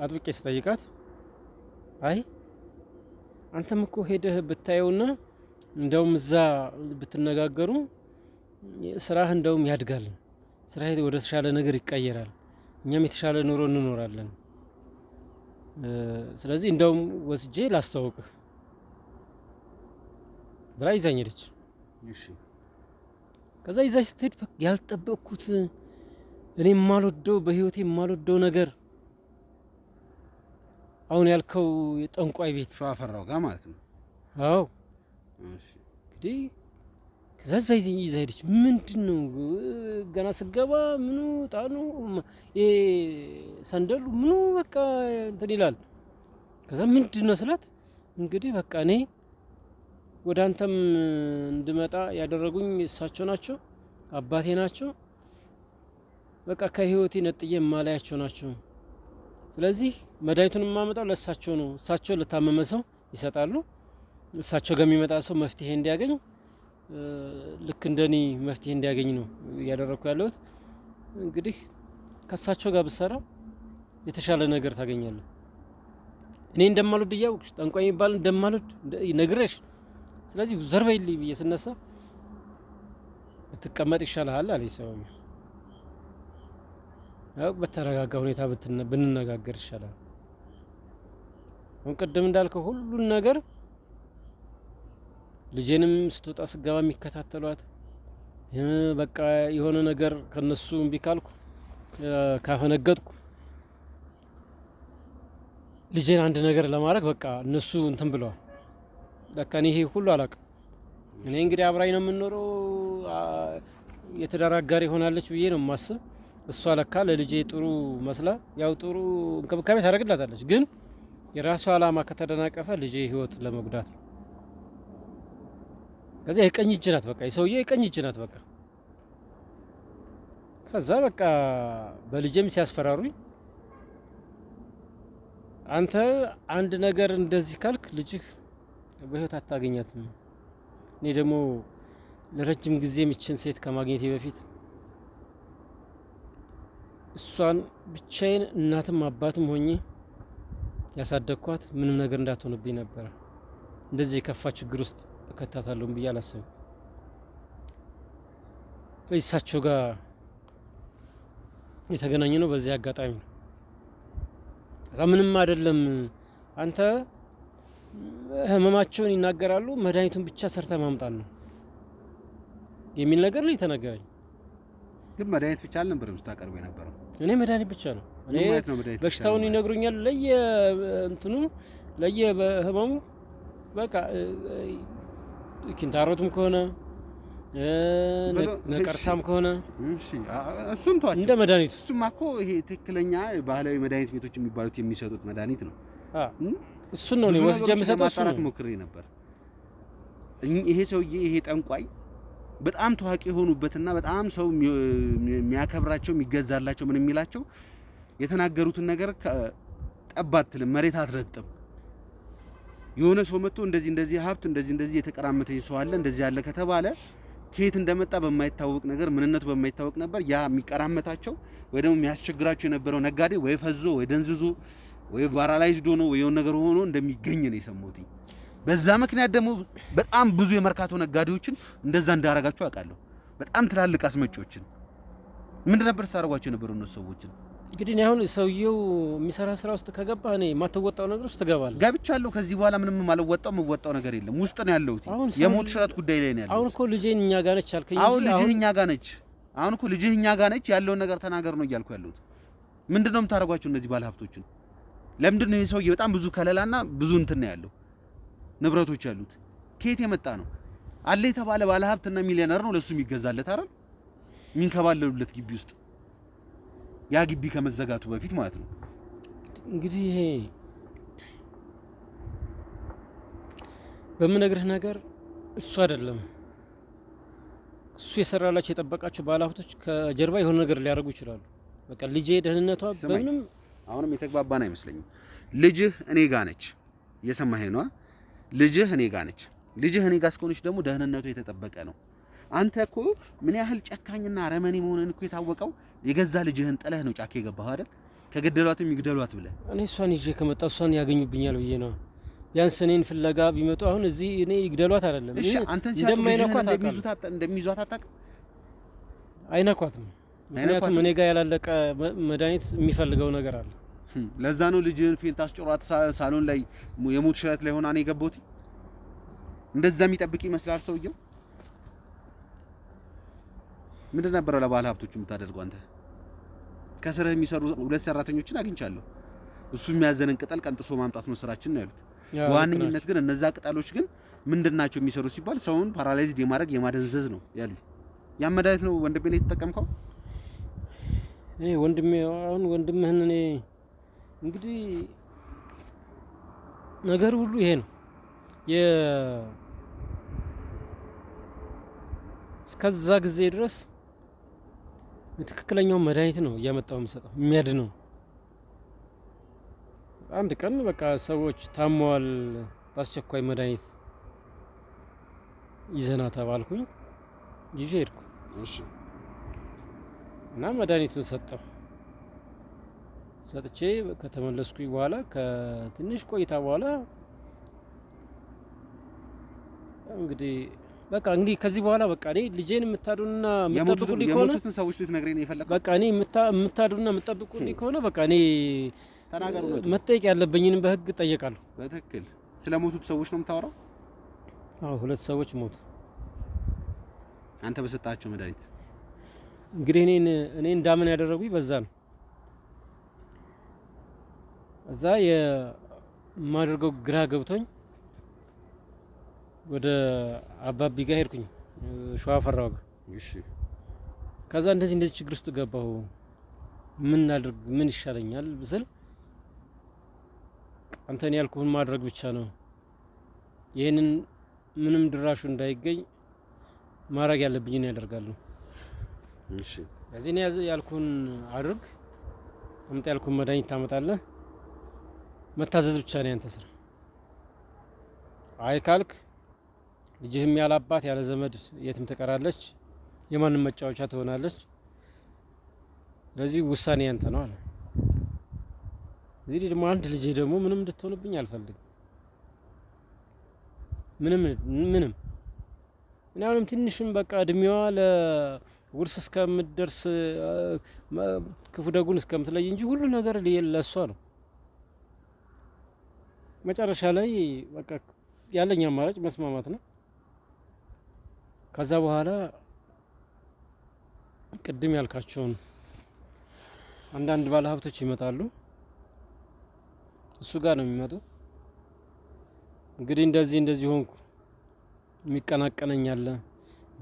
አጥብቄ ስጠይቃት፣ አይ አንተም እኮ ሄደህ ብታየውና እንደውም እዛ ብትነጋገሩ ስራህ እንደውም ያድጋል፣ ስራህ ወደ ተሻለ ነገር ይቀየራል፣ እኛም የተሻለ ኑሮ እንኖራለን። ስለዚህ እንደውም ወስጄ ላስተዋውቅህ ብላ ይዛኝ ሄደች። ከዛ ይዛኝ ስትሄድ ያልጠበቅኩት እኔ የማልወደው በህይወቴ የማልወደው ነገር አሁን ያልከው የጠንቋይ ቤት ሸዋፈራው ጋር ማለት ነው። አዎ እንግዲህ ከዛ ይዛ ሄደች። ምንድን ነው ገና ስገባ ምኑ ጣኑ ሰንደሉ ምኑ በቃ እንትን ይላል። ከዛ ምንድን ነው ስላት፣ እንግዲህ በቃ እኔ ወደ አንተም እንድመጣ ያደረጉኝ እሳቸው ናቸው፣ አባቴ ናቸው። በቃ ከህይወቴ ነጥዬ የማላያቸው ናቸው። ስለዚህ መድኃኒቱን የማመጣው ለእሳቸው ነው። እሳቸው ለታመመ ሰው ይሰጣሉ። እሳቸው ጋር የሚመጣ ሰው መፍትሄ እንዲያገኝ ልክ እንደኔ መፍትሄ እንዲያገኝ ነው እያደረግኩ ያለሁት። እንግዲህ ከእሳቸው ጋር ብትሰራ የተሻለ ነገር ታገኛለህ። እኔ እንደማልወድ እያወቅሽ ጠንቋይ የሚባል እንደማልወድ ነግረሽ፣ ስለዚህ ዘርበይልኝ ብዬ ስነሳ ብትቀመጥ ይሻልሃል አለኝ ሰውዬው። ያው በተረጋጋ ሁኔታ ብንነጋገር ይሻላል። አሁን ቅድም እንዳልከው ሁሉን ነገር ልጄንም ስትወጣ ስገባ የሚከታተሏት በቃ የሆነ ነገር ከነሱ እምቢ ካልኩ ካፈነገጥኩ ልጄን አንድ ነገር ለማድረግ በቃ እነሱ እንትን ብለዋል። በቃ እኔ ይሄ ሁሉ አላውቅም። እኔ እንግዲህ አብራኝ ነው የምንኖረው፣ የትዳር አጋር ይሆናለች ብዬ ነው የማስብ። እሷ ለካ ለልጄ ጥሩ መስላ ያው ጥሩ እንክብካቤ ታደርግላታለች። ግን የራሷ አላማ ከተደናቀፈ ልጄ ህይወት ለመጉዳት ነው። ከዚያ የቀኝ እጅ ናት፣ በቃ የሰውዬ የቀኝ እጅ ናት በቃ። ከዛ በቃ በልጄም ሲያስፈራሩኝ፣ አንተ አንድ ነገር እንደዚህ ካልክ ልጅህ በህይወት አታገኛትም። እኔ ደግሞ ለረጅም ጊዜ ምችን ሴት ከማግኘቴ በፊት እሷን ብቻዬን እናትም አባትም ሆኜ ያሳደግኳት ምንም ነገር እንዳትሆንብኝ ነበረ። እንደዚህ የከፋ ችግር ውስጥ እከታታለሁ ብዬ አላሰብኩም። እሳቸው ጋር የተገናኘ ነው በዚህ አጋጣሚ ነው። ከዛ ምንም አይደለም አንተ ህመማቸውን ይናገራሉ፣ መድኃኒቱን ብቻ ሰርተ ማምጣት ነው የሚል ነገር ነው የተነገረኝ። ግን መድኃኒት ብቻ አልነበረም ስታቀርብ የነበረው። እኔ መድኃኒት ብቻ ነው። እኔ በሽታውን ይነግሩኛል እንትኑ በህመሙ በቃ ኪንታሮትም ከሆነ ነቀርሳም ከሆነ እሱን ተዋቸው እንደ መድኃኒቱ። እሱማ እኮ ይሄ ትክክለኛ ባህላዊ መድኃኒት ቤቶች የሚባሉት የሚሰጡት መድኃኒት ነው። እሱን ነው እኔ ወስጄ የምሰጠው። እሱን ማጣራት ሞክሬ ነበር። ይሄ ሰውዬ ይሄ ጠንቋይ በጣም ታዋቂ የሆኑበትና በጣም ሰው የሚያከብራቸው የሚገዛላቸው ምን የሚላቸው የተናገሩትን ነገር ጠባትልም መሬት አትረግጥም። የሆነ ሰው መጥቶ እንደዚህ ሀብት እንደዚህ የተቀራመተ ሰው አለ እንደዚህ ያለ ከተባለ ከየት እንደመጣ በማይታወቅ ነገር ምንነቱ በማይታወቅ ነበር ያ የሚቀራመታቸው ወይ ደግሞ የሚያስቸግራቸው የነበረው ነጋዴ ወይ ፈዞ ወይ ደንዝዞ ወይ ፓራላይዝድ ሆኖ ወይ የሆነ ነገር ሆኖ እንደሚገኝ ነው የሰማሁት። በዛ ምክንያት ደግሞ በጣም ብዙ የመርካቶ ነጋዴዎችን እንደዛ እንዳረጋቸው አውቃለሁ። በጣም ትላልቅ አስመጪዎችን ምንድን ነበር ታረጋቸው የነበረው እነሱ ሰዎችን? እንግዲህ አሁን ሰውየው የሚሰራ ስራ ውስጥ ከገባ እኔ የማትወጣው ነገር ውስጥ ትገባለህ። ገብቻለሁ። ከዚህ በኋላ ምንም የምወጣው ነገር የለም። ውስጥ ነው ያለሁት። የሞት ሽረት ጉዳይ ላይ ነው ያለሁት። አሁን እኮ ልጄን እኛ ጋር ነች አልከኝ። አሁን ልጅህ እኛ ጋር ነች። አሁን እኮ ልጅህ እኛ ጋር ነች። ያለውን ነገር ተናገር ነው እያልኩ ያለሁት። ምንድነው የምታረጋቸው እነዚህ ባለሀብቶችን? ለምንድን ነው ይሄ ሰውዬ በጣም ብዙ ከለላና ብዙ እንትን ነው ያለው ንብረቶች ያሉት? ከየት የመጣ ነው? አለ የተባለ ባለሀብትና ሚሊዮነር ነው ለሱ የሚገዛለት አይደል? የሚንከባለሉለት ግቢ ውስጥ ያ ግቢ ከመዘጋቱ በፊት ማለት ነው። እንግዲህ ይሄ በምነግርህ ነገር እሱ አይደለም እሱ የሰራላቸው የጠበቃቸው ባለሀብቶች ከጀርባ የሆነ ነገር ሊያደርጉ ይችላሉ። በቃ ልጄ ደህንነቷ በምንም አሁንም የተግባባን አይመስለኝም። ልጅህ እኔ ጋር ነች፣ እየሰማኸኝ ነው? ልጅህ እኔ ጋር ነች። ልጅህ እኔ ጋር እስከሆነች ደግሞ ደህንነቱ የተጠበቀ ነው። አንተ እኮ ምን ያህል ጨካኝና አረመኔ መሆንህን እኮ የታወቀው የገዛ ልጅህን ጥለህ ነው ጫካ የገባህ አይደል? ከገደሏትም ይግደሏት ብለህ። እኔ እሷን ይዤ ከመጣሁ እሷን ያገኙብኛል ብዬ ነው። ቢያንስ እኔን ፍለጋ ቢመጡ አሁን እዚህ እኔ ይግደሏት አይደለም። እሺ አንተን እንደማይነኳት እንደሚይዟት አታውቅም? አይነኳትም። ምክንያቱም እኔ ጋር ያላለቀ መድኃኒት የሚፈልገው ነገር አለ። ለዛ ነው ልጅህን ፌንት አስጨሯት ሳሎን ላይ የሞት ሽረት ላይ ሆና ነው የገባሁት። እንደዛ የሚጠብቅ ይመስላል ሰውየው። ምንድን ነበር ለባለ ሀብቶቹ የምታደርገው አንተ? ከስርህ የሚሰሩ 2 ሰራተኞችን አግኝቻለሁ። እሱ የሚያዘንን ቅጠል ቀንጥሶ ማምጣት ነው ስራችን ነው ያሉት። በዋነኝነት ግን እነዛ ቅጠሎች ግን ምንድናቸው የሚሰሩ ሲባል ሰውን ፓራላይዝድ የማድረግ የማደንዘዝ ነው ያሉ። ያ መድኃኒት ነው ወንድሜ ነው የተጠቀምከው? እኔ ወንድሜ አሁን ወንድምህን እኔ እንግዲህ ነገር ሁሉ ይሄ ነው እስከዛ ጊዜ ድረስ ትክክለኛው መድኃኒት ነው እያመጣው የምሰጠው የሚያድነው። አንድ ቀን በቃ ሰዎች ታመዋል በአስቸኳይ መድኃኒት ይዘና ተባልኩኝ፣ ይዤ ሄድኩ። እሺ እና መድኃኒቱን ሰጥቼ ከተመለስኩኝ በኋላ ከትንሽ ቆይታ በኋላ እንግዲህ በቃ ከዚህ በኋላ በቃ እኔ ልጄን የምታዱና የምትጠብቁልኝ ከሆነ የሞቱትን ሰዎች ልትነግረኝ ነው የፈለከው? በቃ እኔ የምታዱና የምትጠብቁልኝ ከሆነ በቃ እኔ ተናገሩ ነው መጠየቅ ያለብኝን በህግ እጠየቃለሁ። በትክክል ስለ ሞቱት ሰዎች ነው የምታወራው? አዎ 2 ሰዎች ሞቱ። አንተ በሰጣቸው መድኃኒት እንግዲህ እኔ እንዳምን ያደረጉኝ በዛ ነው። እዛ የማደርገው ግራ ገብቶኝ ወደ አባቢ ጋር ሄድኩኝ፣ ሸዋ ፈራው ጋር። እሺ ከዛ እንደዚህ ችግር ውስጥ ገባሁ። ምን አድርግ ምን ይሻለኛል ብስል አንተን ያልኩህን ማድረግ ብቻ ነው፣ ይሄንን ምንም ድራሹ እንዳይገኝ ማድረግ ያለብኝን ያደርጋለሁ። እሺ እዚህ ነው ያልኩህን አድርግ፣ አምጣ ያልኩህን መድኃኒት ታመጣለህ፣ መታዘዝ ብቻ ነው ያንተ ስራ። አይ ካልክ ልጅህም ያለ አባት ያለ ዘመድ የትም ትቀራለች፣ የማንም መጫወቻ ትሆናለች። ስለዚህ ውሳኔ ያንተ ነው አለ። እዚህ ደግሞ አንድ ልጅ ደግሞ ምንም እንድትሆንብኝ አልፈልግም። ምንም ምናምን ትንሽም በቃ እድሜዋ ለውርስ እስከምትደርስ ክፉ ደጉን እስከምትለይ እንጂ ሁሉ ነገር ለሷ ነው። መጨረሻ ላይ በቃ ያለኝ አማራጭ መስማማት ነው። ከዛ በኋላ ቅድም ያልካቸውን አንዳንድ ባለሀብቶች ይመጣሉ፣ እሱ ጋር ነው የሚመጡ። እንግዲህ እንደዚህ ሆንኩ የሚቀናቀነኝ አለ፣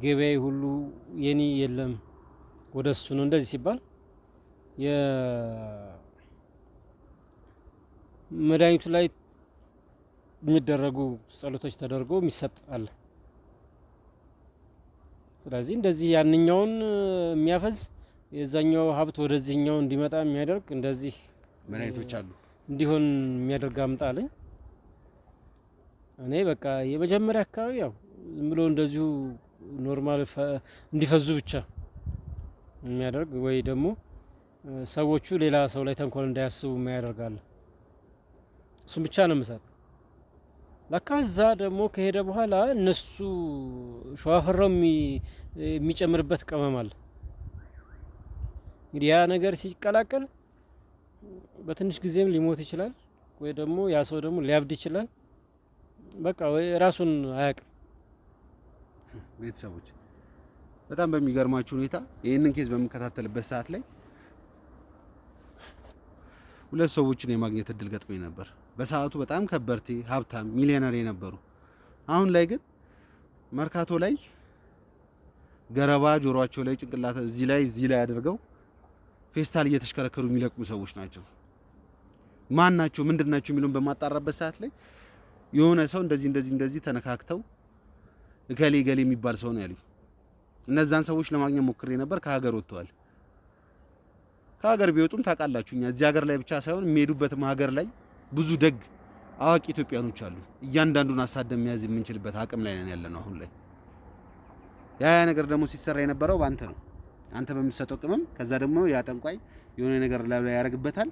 ገበያዬ ሁሉ የኔ የለም ወደ እሱ ነው እንደዚህ ሲባል የመድኃኒቱ ላይ የሚደረጉ ጸሎቶች ተደርጎ የሚሰጥ አለ። ስለዚህ እንደዚህ ያንኛውን የሚያፈዝ የዛኛው ሀብት ወደዚህኛው እንዲመጣ የሚያደርግ እንደዚህ መድኃኒቶች አሉ እንዲሆን የሚያደርግ አምጣልኝ። እኔ በቃ የመጀመሪያ አካባቢ ያው ዝም ብሎ እንደዚሁ ኖርማል እንዲፈዙ ብቻ የሚያደርግ ወይ ደግሞ ሰዎቹ ሌላ ሰው ላይ ተንኮል እንዳያስቡ የሚያደርጋል። እሱም ብቻ ነው የምሰጥ። ለካ እዛ ደግሞ ከሄደ በኋላ እነሱ ሸዋፈራው የሚጨምርበት ቅመም አለ። እንግዲህ ያ ነገር ሲቀላቀል በትንሽ ጊዜም ሊሞት ይችላል፣ ወይ ደግሞ ያ ሰው ደግሞ ሊያብድ ይችላል። በቃ ወይ ራሱን አያውቅም። ቤተሰቦች በጣም በሚገርማችሁ ሁኔታ ይህንን ኬዝ በምከታተልበት ሰዓት ላይ ሁለት ሰዎችን የማግኘት እድል ገጥሞኝ ነበር። በሰዓቱ በጣም ከበርቴ ሀብታም ሚሊዮነር የነበሩ፣ አሁን ላይ ግን መርካቶ ላይ ገረባ ጆሮአቸው ላይ ጭንቅላት እዚህ ላይ አድርገው ፌስታል እየተሽከረከሩ የሚለቅሙ ሰዎች ናቸው። ማን ናቸው ምንድን ናቸው የሚሉን በማጣራበት ሰዓት ላይ የሆነ ሰው እንደዚህ ተነካክተው እከሌ ገሌ የሚባል ሰው ነው ያሉኝ። እነዛን ሰዎች ለማግኘት ሞክሬ ነበር። ከሀገር ወጥተዋል። ከሀገር ቢወጡም ታውቃላችሁ እኛ እዚህ ሀገር ላይ ብቻ ሳይሆን የሚሄዱበትም ሀገር ላይ ብዙ ደግ አዋቂ ኢትዮጵያኖች አሉ። እያንዳንዱን አሳደን መያዝ የምንችልበት አቅም ላይ ነን ያለነው አሁን ላይ። ያ ነገር ደግሞ ሲሰራ የነበረው ባንተ ነው። አንተ በምትሰጠው ቅመም፣ ከዛ ደግሞ ያ ጠንቋይ የሆነ ነገር ላይ ያደርግበታል።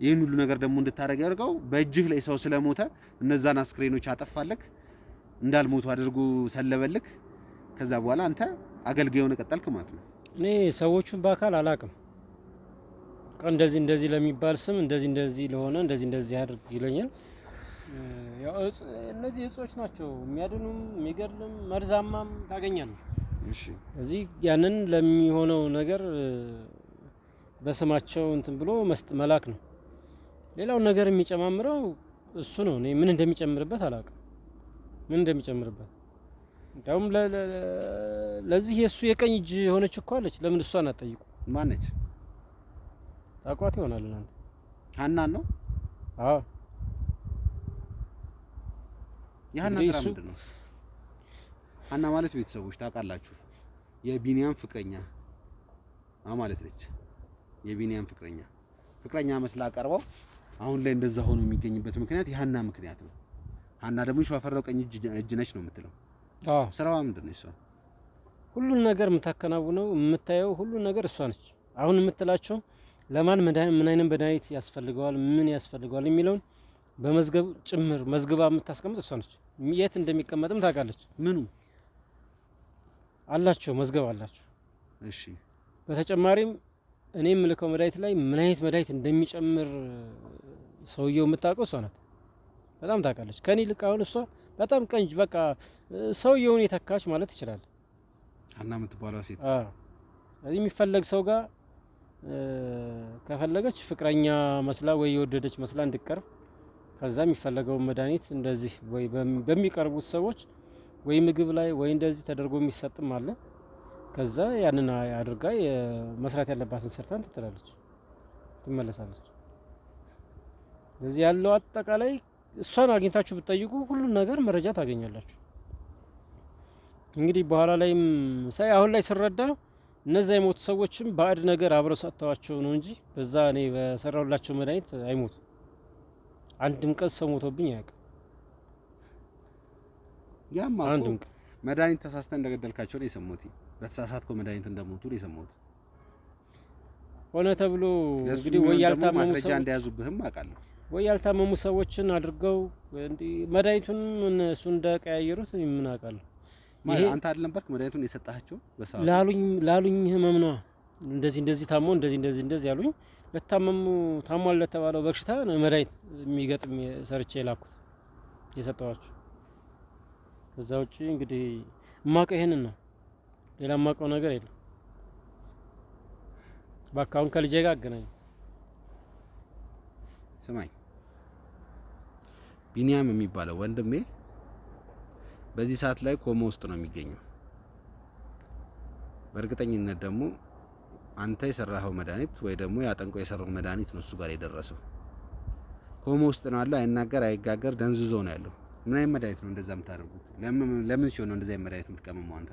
ይህን ሁሉ ነገር ደግሞ እንድታረግ ያደርገው በእጅህ ላይ ሰው ስለሞተ እነዛን አስክሬኖች አጠፋለክ፣ እንዳልሞቱ አድርጎ ሰለበልክ። ከዛ በኋላ አንተ አገልጋይ ሆነ ቀጠልክ ማለት ነው። እኔ ሰዎቹን በአካል አላቅም። እንደዚህ ለሚባል ስም እንደዚህ ለሆነ እንደዚህ አድርግ ይለኛል። ያው እነዚህ እጾች ናቸው የሚያድኑም የሚገድሉም መርዛማም ታገኛለህ። እሺ እዚህ ያንን ለሚሆነው ነገር በስማቸው እንትን ብሎ መላክ ነው። ሌላው ነገር የሚጨማምረው እሱ ነው። እኔ ምን እንደሚጨምርበት አላውቅም። ምን እንደሚጨምርበት እንደውም ለዚህ የሱ የቀኝ እጅ የሆነች እኮ አለች። ለምን እሷን አትጠይቁ? ማነች? ታቋት ይሆናል እናንተ። ሀናን ነው? አዎ። የሀና ስራ ምንድን ነው? ሀና ማለት ቤተሰቦች ታውቃላችሁ የቢኒያም ፍቅረኛ ማለት ነች። የቢኒያም ፍቅረኛ መስላ ቀርበው አሁን ላይ እንደዛ ሆኖ የሚገኝበት ምክንያት የሀና ምክንያት ነው። ሀና ደግሞ ሸዋፈራው ቀኝ እጅ ነች ነው የምትለው። አዎ። ስራዋ ምንድን ነው? እሷ ሁሉን ነገር የምታከናውነው የምታየው ሁሉን ነገር እሷ ነች። አሁን የምትላቸው ለማን ምን አይነት መድኃኒት ያስፈልገዋል፣ ምን ያስፈልገዋል የሚለውን በመዝገብ ጭምር መዝግባ የምታስቀምጥ እሷ ነች። የት እንደሚቀመጥም ታውቃለች። ምኑ አላቸው፣ መዝገብ አላቸው። እሺ። በተጨማሪም እኔ የምልከው መድኃኒት ላይ ምን አይነት መድኃኒት እንደሚጨምር ሰውየው የምታውቀው እሷ ናት። በጣም ታውቃለች ከኔ ልክ። አሁን እሷ በጣም ቀንጅ በቃ ሰውየውን የተካች ማለት ይችላል። ሀና የምትባለው ሴት ስለዚህ የሚፈለግ ሰው ጋር ከፈለገች ፍቅረኛ መስላ ወይ የወደደች መስላ እንድቀርብ፣ ከዛ የሚፈለገውን መድኃኒት እንደዚህ ወይ በሚቀርቡት ሰዎች ወይ ምግብ ላይ ወይ እንደዚህ ተደርጎ የሚሰጥም አለ። ከዛ ያንን አድርጋ መስራት ያለባትን ሰርታን ትላለች፣ ትመለሳለች። ስለዚህ ያለው አጠቃላይ እሷን አግኝታችሁ ብትጠይቁ ሁሉን ነገር መረጃ ታገኛላችሁ። እንግዲህ በኋላ ላይም ሳይ አሁን ላይ ስረዳ እነዛ የሞቱ ሰዎችም ባዕድ ነገር አብረው ሰጥተዋቸው ነው እንጂ በዛ እኔ በሰራውላቸው መድኃኒት አይሞቱ። አንድም ቀን ሰው ሞቶብኝ አያውቅም። ያማ አንድም ቀን መድኃኒት ተሳስተን እንደገደልካቸው ነው የሰሙት። በተሳሳትከው መድኃኒት እንደሞቱ ነው የሰሙት። ሆነ ተብሎ እንግዲህ ወይ ያልታመሙ ማስረጃ እንደያዙብህም አውቃለሁ። ወይ ያልታመሙ ሰዎችን አድርገው መድኃኒቱን እሱ እንደቀያየሩት ምን አውቃለሁ። ይሄ አንተ አይደለም በርክ መድኃኒቱን የሰጣቸው በሰዓቱ ላሉኝ ህመም ነው እንደዚህ ታሞ እንደዚህ ያሉኝ። ለታመሙ ታሟል ለተባለው በሽታ ነው መድኃኒት የሚገጥም ሰርቼ የላኩት የሰጠዋቸው። ከዛ ውጪ እንግዲህ የማውቀው ይሄንን ነው። ሌላ የማውቀው ነገር የለም። ባካውን ከልጄ ጋር አገናኝ። ስማኝ ቢኒያም የሚባለው ወንድሜ በዚህ ሰዓት ላይ ኮማ ውስጥ ነው የሚገኘው። በእርግጠኝነት ደግሞ አንተ የሰራኸው መድኃኒት ወይ ደግሞ ያጠንቆ የሰራው መድኃኒት ነው እሱ ጋር የደረሰው። ኮማ ውስጥ ነው ያለው። አይናገር አይጋገር ደንዝዞ ነው ያለው። ምን አይነት መድኃኒት ነው እንደዛ የምታደርጉት? ለምን ሲሆን ነው እንደዛ መድኃኒት የምትቀመመው አንተ?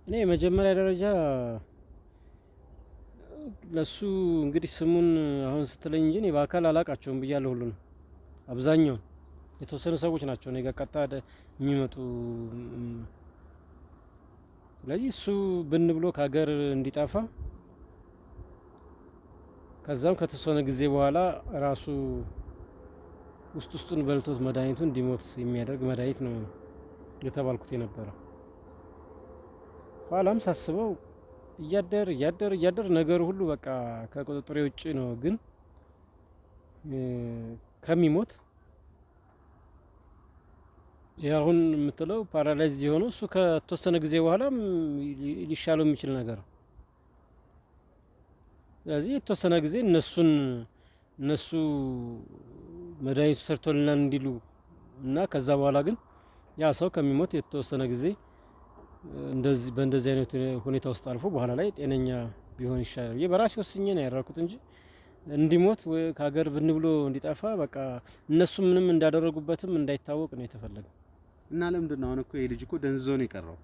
እኔ መጀመሪያ ደረጃ ለሱ እንግዲህ ስሙን አሁን ስትለኝ እንጂ እኔ በአካል አላቃቸውም ብያለሁ። ሁሉ ነው አብዛኛው የተወሰኑ ሰዎች ናቸው እኔ ጋር ቀጥታ የሚመጡ። ስለዚህ እሱ ብን ብሎ ከሀገር እንዲጠፋ ከዛም ከተወሰነ ጊዜ በኋላ ራሱ ውስጡን በልቶት መድኃኒቱ እንዲሞት የሚያደርግ መድኃኒት ነው የተባልኩት የነበረው። ኋላም ሳስበው እያደር ነገሩ ሁሉ በቃ ከቁጥጥሬ ውጭ ነው። ግን ከሚሞት አሁን የምትለው ፓራላይዝድ የሆነው እሱ ከተወሰነ ጊዜ በኋላ ሊሻለው የሚችል ነገር። ስለዚህ የተወሰነ ጊዜ እነሱ መድኃኒቱ ሰርቶልናል እንዲሉ እና ከዛ በኋላ ግን ያ ሰው ከሚሞት የተወሰነ ጊዜ በእንደዚህ አይነት ሁኔታ ውስጥ አልፎ በኋላ ላይ ጤነኛ ቢሆን ይሻላል ብዬ በራሴ ወስኜ ነው ያደረኩት እንጂ እንዲሞት ወይ ከሀገር ብን ብሎ እንዲጠፋ በቃ እነሱ ምንም እንዳደረጉበትም እንዳይታወቅ ነው የተፈለገው። እና ለምንድን ነው አሁን እኮ ይሄ ልጅ እኮ ደንዝዞ ነው የቀረው።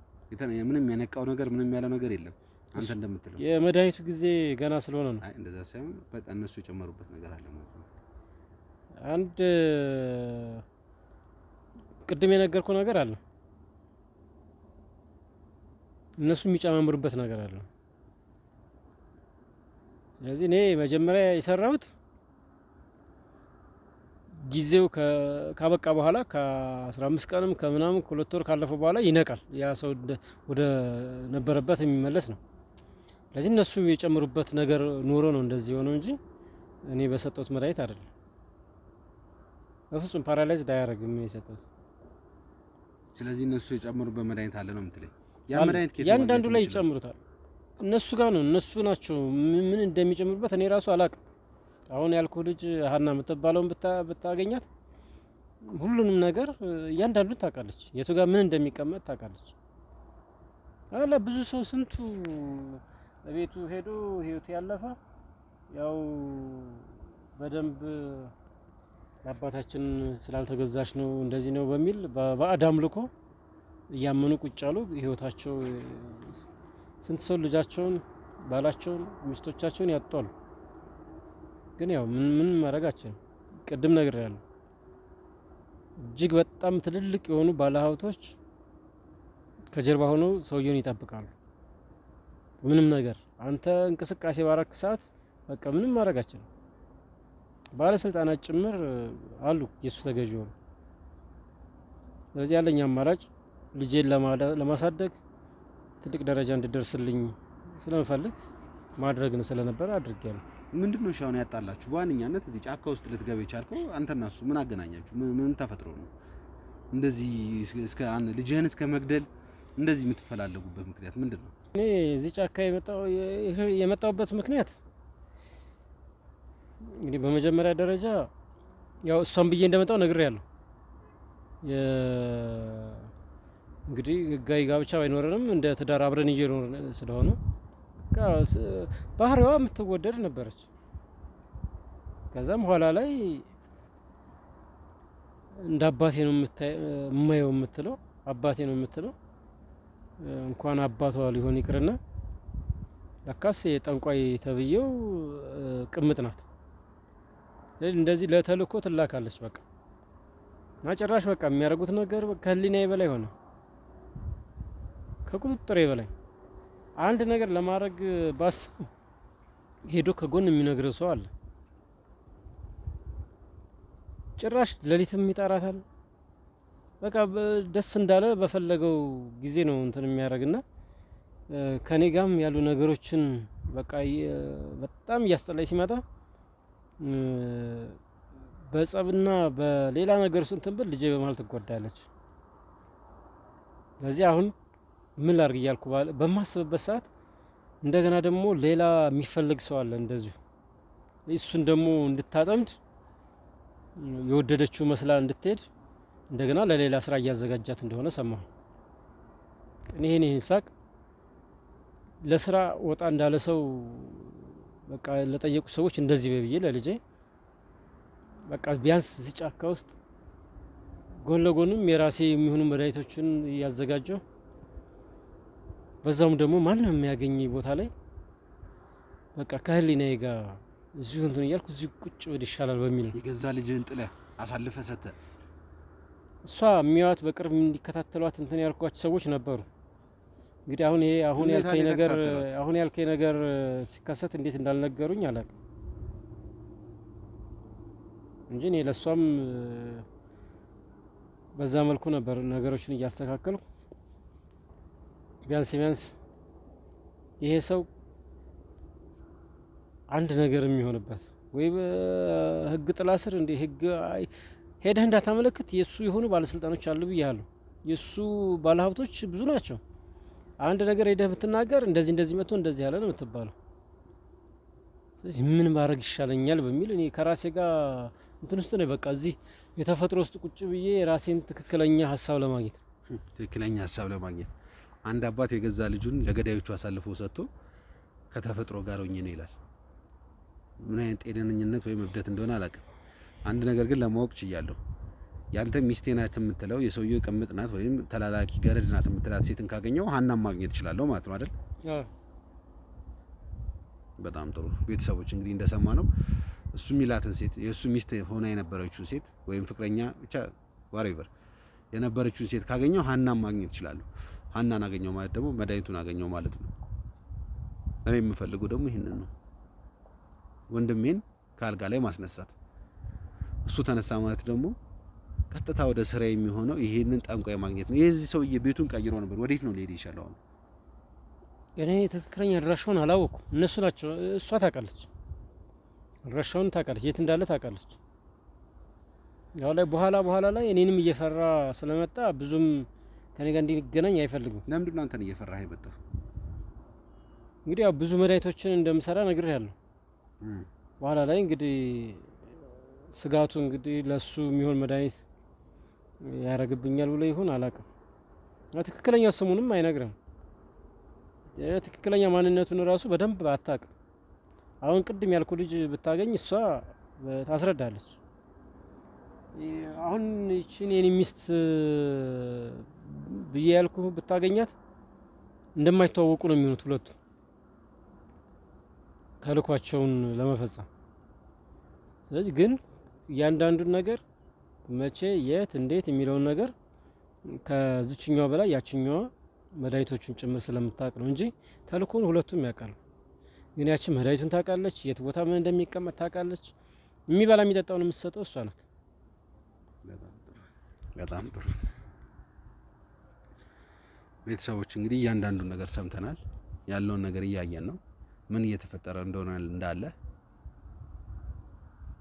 ምንም የነቃው ነገር ምንም ያለው ነገር የለም። አንተ እንደምትለው የመድኃኒቱ ጊዜ ገና ስለሆነ ነው። አይ እንደዛ ሳይሆን በቃ እነሱ የጨመሩበት ነገር አለ ማለት ነው። አንድ ቅድም የነገርኩ ነገር አለ። እነሱ የሚጨማምሩበት ነገር አለ። ስለዚህ እኔ መጀመሪያ የሰራሁት ጊዜው ካበቃ በኋላ ከ15 ቀንም ከምናምን ከሁለት ወር ካለፈው በኋላ ይነቃል። ያ ሰው ወደ ነበረበት የሚመለስ ነው። ስለዚህ እነሱ የጨምሩበት ነገር ኑሮ ነው እንደዚህ የሆነው እንጂ እኔ በሰጠሁት መድኃኒት አይደለም። በፍጹም ፓራላይዝድ አያደርግም የሰጠሁት። ስለዚህ እነሱ የጨመሩበት መድኃኒት አለ ነው የምትለኝ? ያ መድኃኒት ያንዳንዱ ላይ ይጨምሩታል። እነሱ ጋር ነው እነሱ ናቸው ምን እንደሚጨምሩበት እኔ ራሱ አላቅም። አሁን ያልኩ ልጅ ሀና የምትባለውን ብታገኛት ሁሉንም ነገር እያንዳንዱን ታውቃለች። የቱ ጋር ምን እንደሚቀመጥ ታውቃለች። አለ ብዙ ሰው ስንቱ ቤቱ ሄዶ ህይወቱ ያለፈ ያው በደንብ ለአባታችን ስላልተገዛሽ ነው እንደዚህ ነው በሚል በባዕድ አምልኮ እያመኑ ቁጭ ያሉ ህይወታቸው ስንት ሰው ልጃቸውን፣ ባላቸውን፣ ሚስቶቻቸውን ያጧሉ። ግን ያው ምን ማድረጋቸው ቅድም ነገር ያለው እጅግ በጣም ትልልቅ የሆኑ ባለሀብቶች ከጀርባ ሆነው ሰውየውን ይጠብቃሉ። ምንም ነገር አንተ እንቅስቃሴ ባረክ ሰዓት በቃ ምንም ማድረጋቸው ባለስልጣናት ጭምር አሉ የሱ ተገዥ ሆኑ። ስለዚህ ያለኝ አማራጭ ልጄን ለማሳደግ ትልቅ ደረጃ እንድደርስልኝ ስለምፈልግ ማድረግን ስለነበር አድርጌያለሁ። ምንድነው ሻውን ያጣላችሁ? በዋነኛነት እዚህ ጫካ ውስጥ ልትገባ የቻልከው አንተና እሱ ምን አገናኛችሁ? ምን ተፈጥሮ ነው እንደዚህ እስከ ልጅህን እስከ መግደል እንደዚህ የምትፈላለጉበት ምክንያት ምንድነው? እኔ እዚህ ጫካ የመጣሁበት ምክንያት እንግዲህ በመጀመሪያ ደረጃ ያው እሷን ብዬ እንደመጣው ነግሬያለሁ። እንግዲህ ህጋዊ ጋብቻ ባይኖረንም እንደ ትዳር አብረን እየኖርን ስለሆነ ባህሪዋ የምትወደድ ነበረች። ከዛም ኋላ ላይ እንደ አባቴ ነው የማየው የምትለው አባቴ ነው የምትለው እንኳን አባቷ ሊሆን ይቅርና ለካስ የጠንቋይ ተብዬው ቅምጥ ናት። እንደዚህ ለተልእኮ ትላካለች። በቃ ማጨራሽ በቃ የሚያደርጉት ነገር ከህሊናዬ በላይ ሆነ፣ ከቁጥጥሬ በላይ። አንድ ነገር ለማድረግ ባስብ ሄዶ ከጎን የሚነግረው ሰው አለ። ጭራሽ ሌሊትም ይጠራታል። በቃ ደስ እንዳለ በፈለገው ጊዜ ነው እንትን የሚያደርግና ከኔ ጋርም ያሉ ነገሮችን በቃ በጣም እያስጠላኝ ሲመጣ በጸብና በሌላ ነገር እንትን ብል ልጄ በመሀል ትጎዳለች። ስለዚህ አሁን ምን ላድርግ እያልኩ በማስብበት ሰዓት እንደገና ደግሞ ሌላ የሚፈልግ ሰው አለ እንደዚሁ እሱን ደግሞ እንድታጠምድ የወደደችው መስላ እንድትሄድ እንደገና ለሌላ ስራ እያዘጋጃት እንደሆነ ሰማሁ። እኔ ይሄን ሳቅ ለስራ ወጣ እንዳለ ሰው በቃ ለጠየቁ ሰዎች እንደዚህ በብዬ ለልጄ በቃ ቢያንስ ጫካ ውስጥ ጎን ለጎንም የራሴ የሚሆኑ መድኃኒቶችን እያዘጋጀው በዛውም ደግሞ ማንም የሚያገኝ ቦታ ላይ በቃ ከህሊናዬ ጋር እዚሁ እንትን እያልኩ እዚሁ ቁጭ ወድ ይሻላል በሚል ነው። የገዛ ልጅህን ጥለህ አሳልፈ ሰተ እሷ የሚያዋት በቅርብ እንዲከታተሏት እንትን ያልኳቸው ሰዎች ነበሩ። እንግዲህ አሁን ያልከኝ ነገር ሲከሰት እንዴት እንዳልነገሩኝ አላውቅም እንጂ እኔ ለሷም በዛ መልኩ ነበር ነገሮችን እያስተካከልኩ ቢያንስ ይሄ ሰው አንድ ነገር የሚሆንበት ወይ በህግ ጥላ ስር እንደ ህግ ሄደህ እንዳታመለክት የሱ የሆኑ ባለስልጣኖች አሉ ብያለሁ። የሱ ባለሀብቶች ብዙ ናቸው። አንድ ነገር ሄደህ ብትናገር እንደዚህ መጥቶ እንደዚህ ያለ ነው የምትባለው። ስለዚህ ምን ማድረግ ይሻለኛል በሚል እኔ ከራሴ ጋር እንትን ውስጥ ነው በቃ እዚህ የተፈጥሮ ውስጥ ቁጭ ብዬ ራሴን ትክክለኛ ሀሳብ ለማግኘት አንድ አባት የገዛ ልጁን ለገዳዮቹ አሳልፎ ሰጥቶ ከተፈጥሮ ጋር ሆኜ ነው ይላል። ምን አይነት ጤነኝነት ወይም እብደት እንደሆነ አላውቅም። አንድ ነገር ግን ለማወቅ ችያለሁ። ያንተ ሚስቴ ናት የምትለው የሰውየው ቅምጥ ናት ወይም ተላላኪ ገረድ ናት የምትላት ሴትን ካገኘው ሀናን ማግኘት እችላለሁ ማለት ነው አይደል? በጣም ጥሩ ቤተሰቦች፣ እንግዲህ እንደሰማ ነው እሱ ሚላትን ሴት የእሱ ሚስት ሆና የነበረችውን ሴት ወይም ፍቅረኛ ብቻ ዋሬቨር የነበረችውን ሴት ካገኘው ሀናን ማግኘት እችላለሁ። ሀናን አገኘው ማለት ደግሞ መድኃኒቱን አገኘው ማለት ነው። እኔ የምፈልገው ደግሞ ይሄንን ነው፣ ወንድሜን ከአልጋ ላይ ማስነሳት። እሱ ተነሳ ማለት ደግሞ ቀጥታ ወደ ስራ የሚሆነው ይሄንን ጠንቋይ ማግኘት ነው። የዚህ ሰውዬ ቤቱን ቀይሮ ነበር። ወዴት ነው ሊሄድ ይችላል? እኔ ትክክለኛ አድራሻውን አላወኩም። እነሱ ናቸው። እሷ ታውቃለች፣ አድራሻውን ታውቃለች፣ የት እንዳለ ታውቃለች። ያው ላይ በኋላ ላይ እኔንም እየፈራ ስለመጣ ብዙም ከኔ ጋር እንዲገናኝ አይፈልግም። ለምንድን ነው አንተን እየፈራህ የመጣው? እንግዲህ ያው ብዙ መድኃኒቶችን እንደምሰራ ነግሬያለሁ። በኋላ ላይ እንግዲህ ስጋቱ እንግዲህ ለሱ የሚሆን መድኃኒት ያረግብኛል ብሎ ይሁን አላውቅም። ትክክለኛ ስሙንም አይነግርም። ትክክለኛ ማንነቱን ራሱ በደንብ አታውቅም። አሁን ቅድም ያልኩ ልጅ ብታገኝ እሷ ታስረዳለች። አሁን እቺን የኔ ሚስት ብዬ ያልኩ ብታገኛት እንደማይተዋወቁ ነው የሚሆኑት ሁለቱ ተልኳቸውን ለመፈጸም። ስለዚህ ግን እያንዳንዱን ነገር መቼ፣ የት፣ እንዴት የሚለውን ነገር ከዚችኛዋ በላይ ያችኛዋ መድኃኒቶቹን ጭምር ስለምታውቅ ነው እንጂ ተልኮን ሁለቱም ያውቃሉ። ግን ያቺ መድኃኒቱን ታውቃለች፣ የት ቦታ ምን እንደሚቀመጥ ታውቃለች። የሚበላ የሚጠጣውን የምትሰጠው እሷ ናት። በጣም ጥሩ ቤተሰቦች፣ እንግዲህ እያንዳንዱን ነገር ሰምተናል። ያለውን ነገር እያየን ነው፣ ምን እየተፈጠረ እንደሆነ እንዳለ።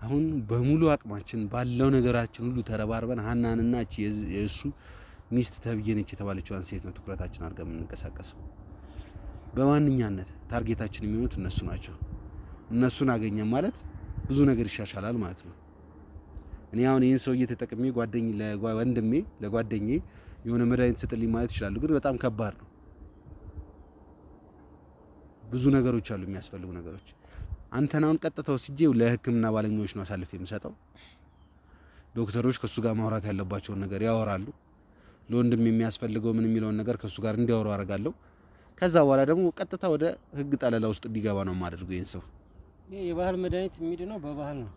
አሁን በሙሉ አቅማችን ባለው ነገራችን ሁሉ ተረባርበን ሀናንና እቺ የእሱ ሚስት ተብዬ ነች የተባለችዋን ሴት ነው ትኩረታችን አድርገን የምንንቀሳቀሰው። በማንኛነት ታርጌታችን የሚሆኑት እነሱ ናቸው። እነሱን አገኘን ማለት ብዙ ነገር ይሻሻላል ማለት ነው። እኔ አሁን ይህን ሰውዬ ተጠቅሜ ወንድሜ ለጓደኛዬ የሆነ መድኃኒት ስጥልኝ ማለት ይችላሉ፣ ግን በጣም ከባድ ነው። ብዙ ነገሮች አሉ፣ የሚያስፈልጉ ነገሮች። አንተን አሁን ቀጥታ ወስጄ ለሕክምና ባለሙያዎች ነው አሳልፌ የምሰጠው። ዶክተሮች ከሱ ጋር ማውራት ያለባቸውን ነገር ያወራሉ። ለወንድም የሚያስፈልገው ምን የሚለውን ነገር ከሱ ጋር እንዲያወሩ አደርጋለሁ። ከዛ በኋላ ደግሞ ቀጥታ ወደ ሕግ ጠለላ ውስጥ እንዲገባ ነው የማደርገው። ይሄን ሰው የባህል መድኃኒት የሚድነው በባህል ነው።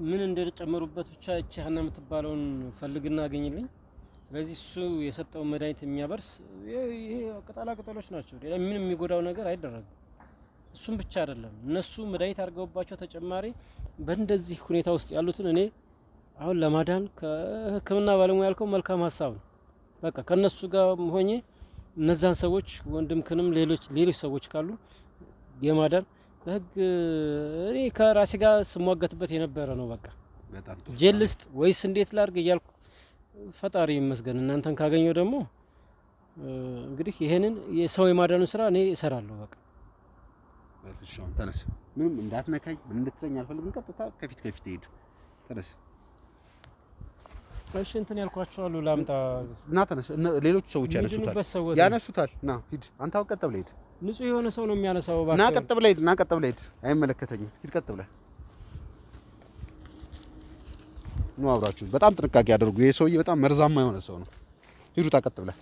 ምን እንደጨመሩበት ብቻ እቺ ሀና የምትባለውን ፈልግና አገኝልኝ። ስለዚህ እሱ የሰጠውን መድኃኒት የሚያበርስ ይሄ ቅጠላ ቅጠሎች ናቸው። ሌላ ምን የሚጎዳው ነገር አይደረግም። እሱም ብቻ አይደለም፣ እነሱ መድኃኒት አድርገውባቸው ተጨማሪ በእንደዚህ ሁኔታ ውስጥ ያሉትን እኔ አሁን ለማዳን ከህክምና ባለሙያ ያልከው መልካም ሀሳብ ነው። በቃ ከነሱ ጋር ሆኜ እነዛን ሰዎች ወንድምክንም ሌሎች ሰዎች ካሉ የማዳን በህግ እኔ ከራሴ ጋር ስሟገትበት የነበረ ነው። በቃ ጄል ውስጥ ወይስ እንዴት ላድርግ እያልኩ ፈጣሪ ይመስገን እናንተን ካገኘው ደግሞ እንግዲህ ይሄንን የሰው የማዳኑን ስራ እኔ እሰራለሁ። በቃ እሺ አሁን ተነስ። ምንም እንዳትነካኝ ምን እንድትለኝ አልፈልግም። ቀጥታ ከፊት ሄድ። ተነስ። እሺ እንትን ያልኳቸዋለሁ ላምጣ እና ተነስ። ሌሎች ሰዎች ያነሱታል። ና ሂድ። አንተ አውቀጥ ብለህ ሂድ። ንጹህ የሆነ ሰው ነው የሚያነሳው። ባካ ና ቀጥ ብለህ ሂድ። ና ቀጥ ብለህ ሂድ። አይመለከተኝም። ሂድ ቀጥ ብለህ ነው። አብራችሁ በጣም ጥንቃቄ አድርጉ። ይሄ ሰውዬ በጣም መርዛማ የሆነ ሰው ነው። ሂዱ። ታቀጥ ብለህ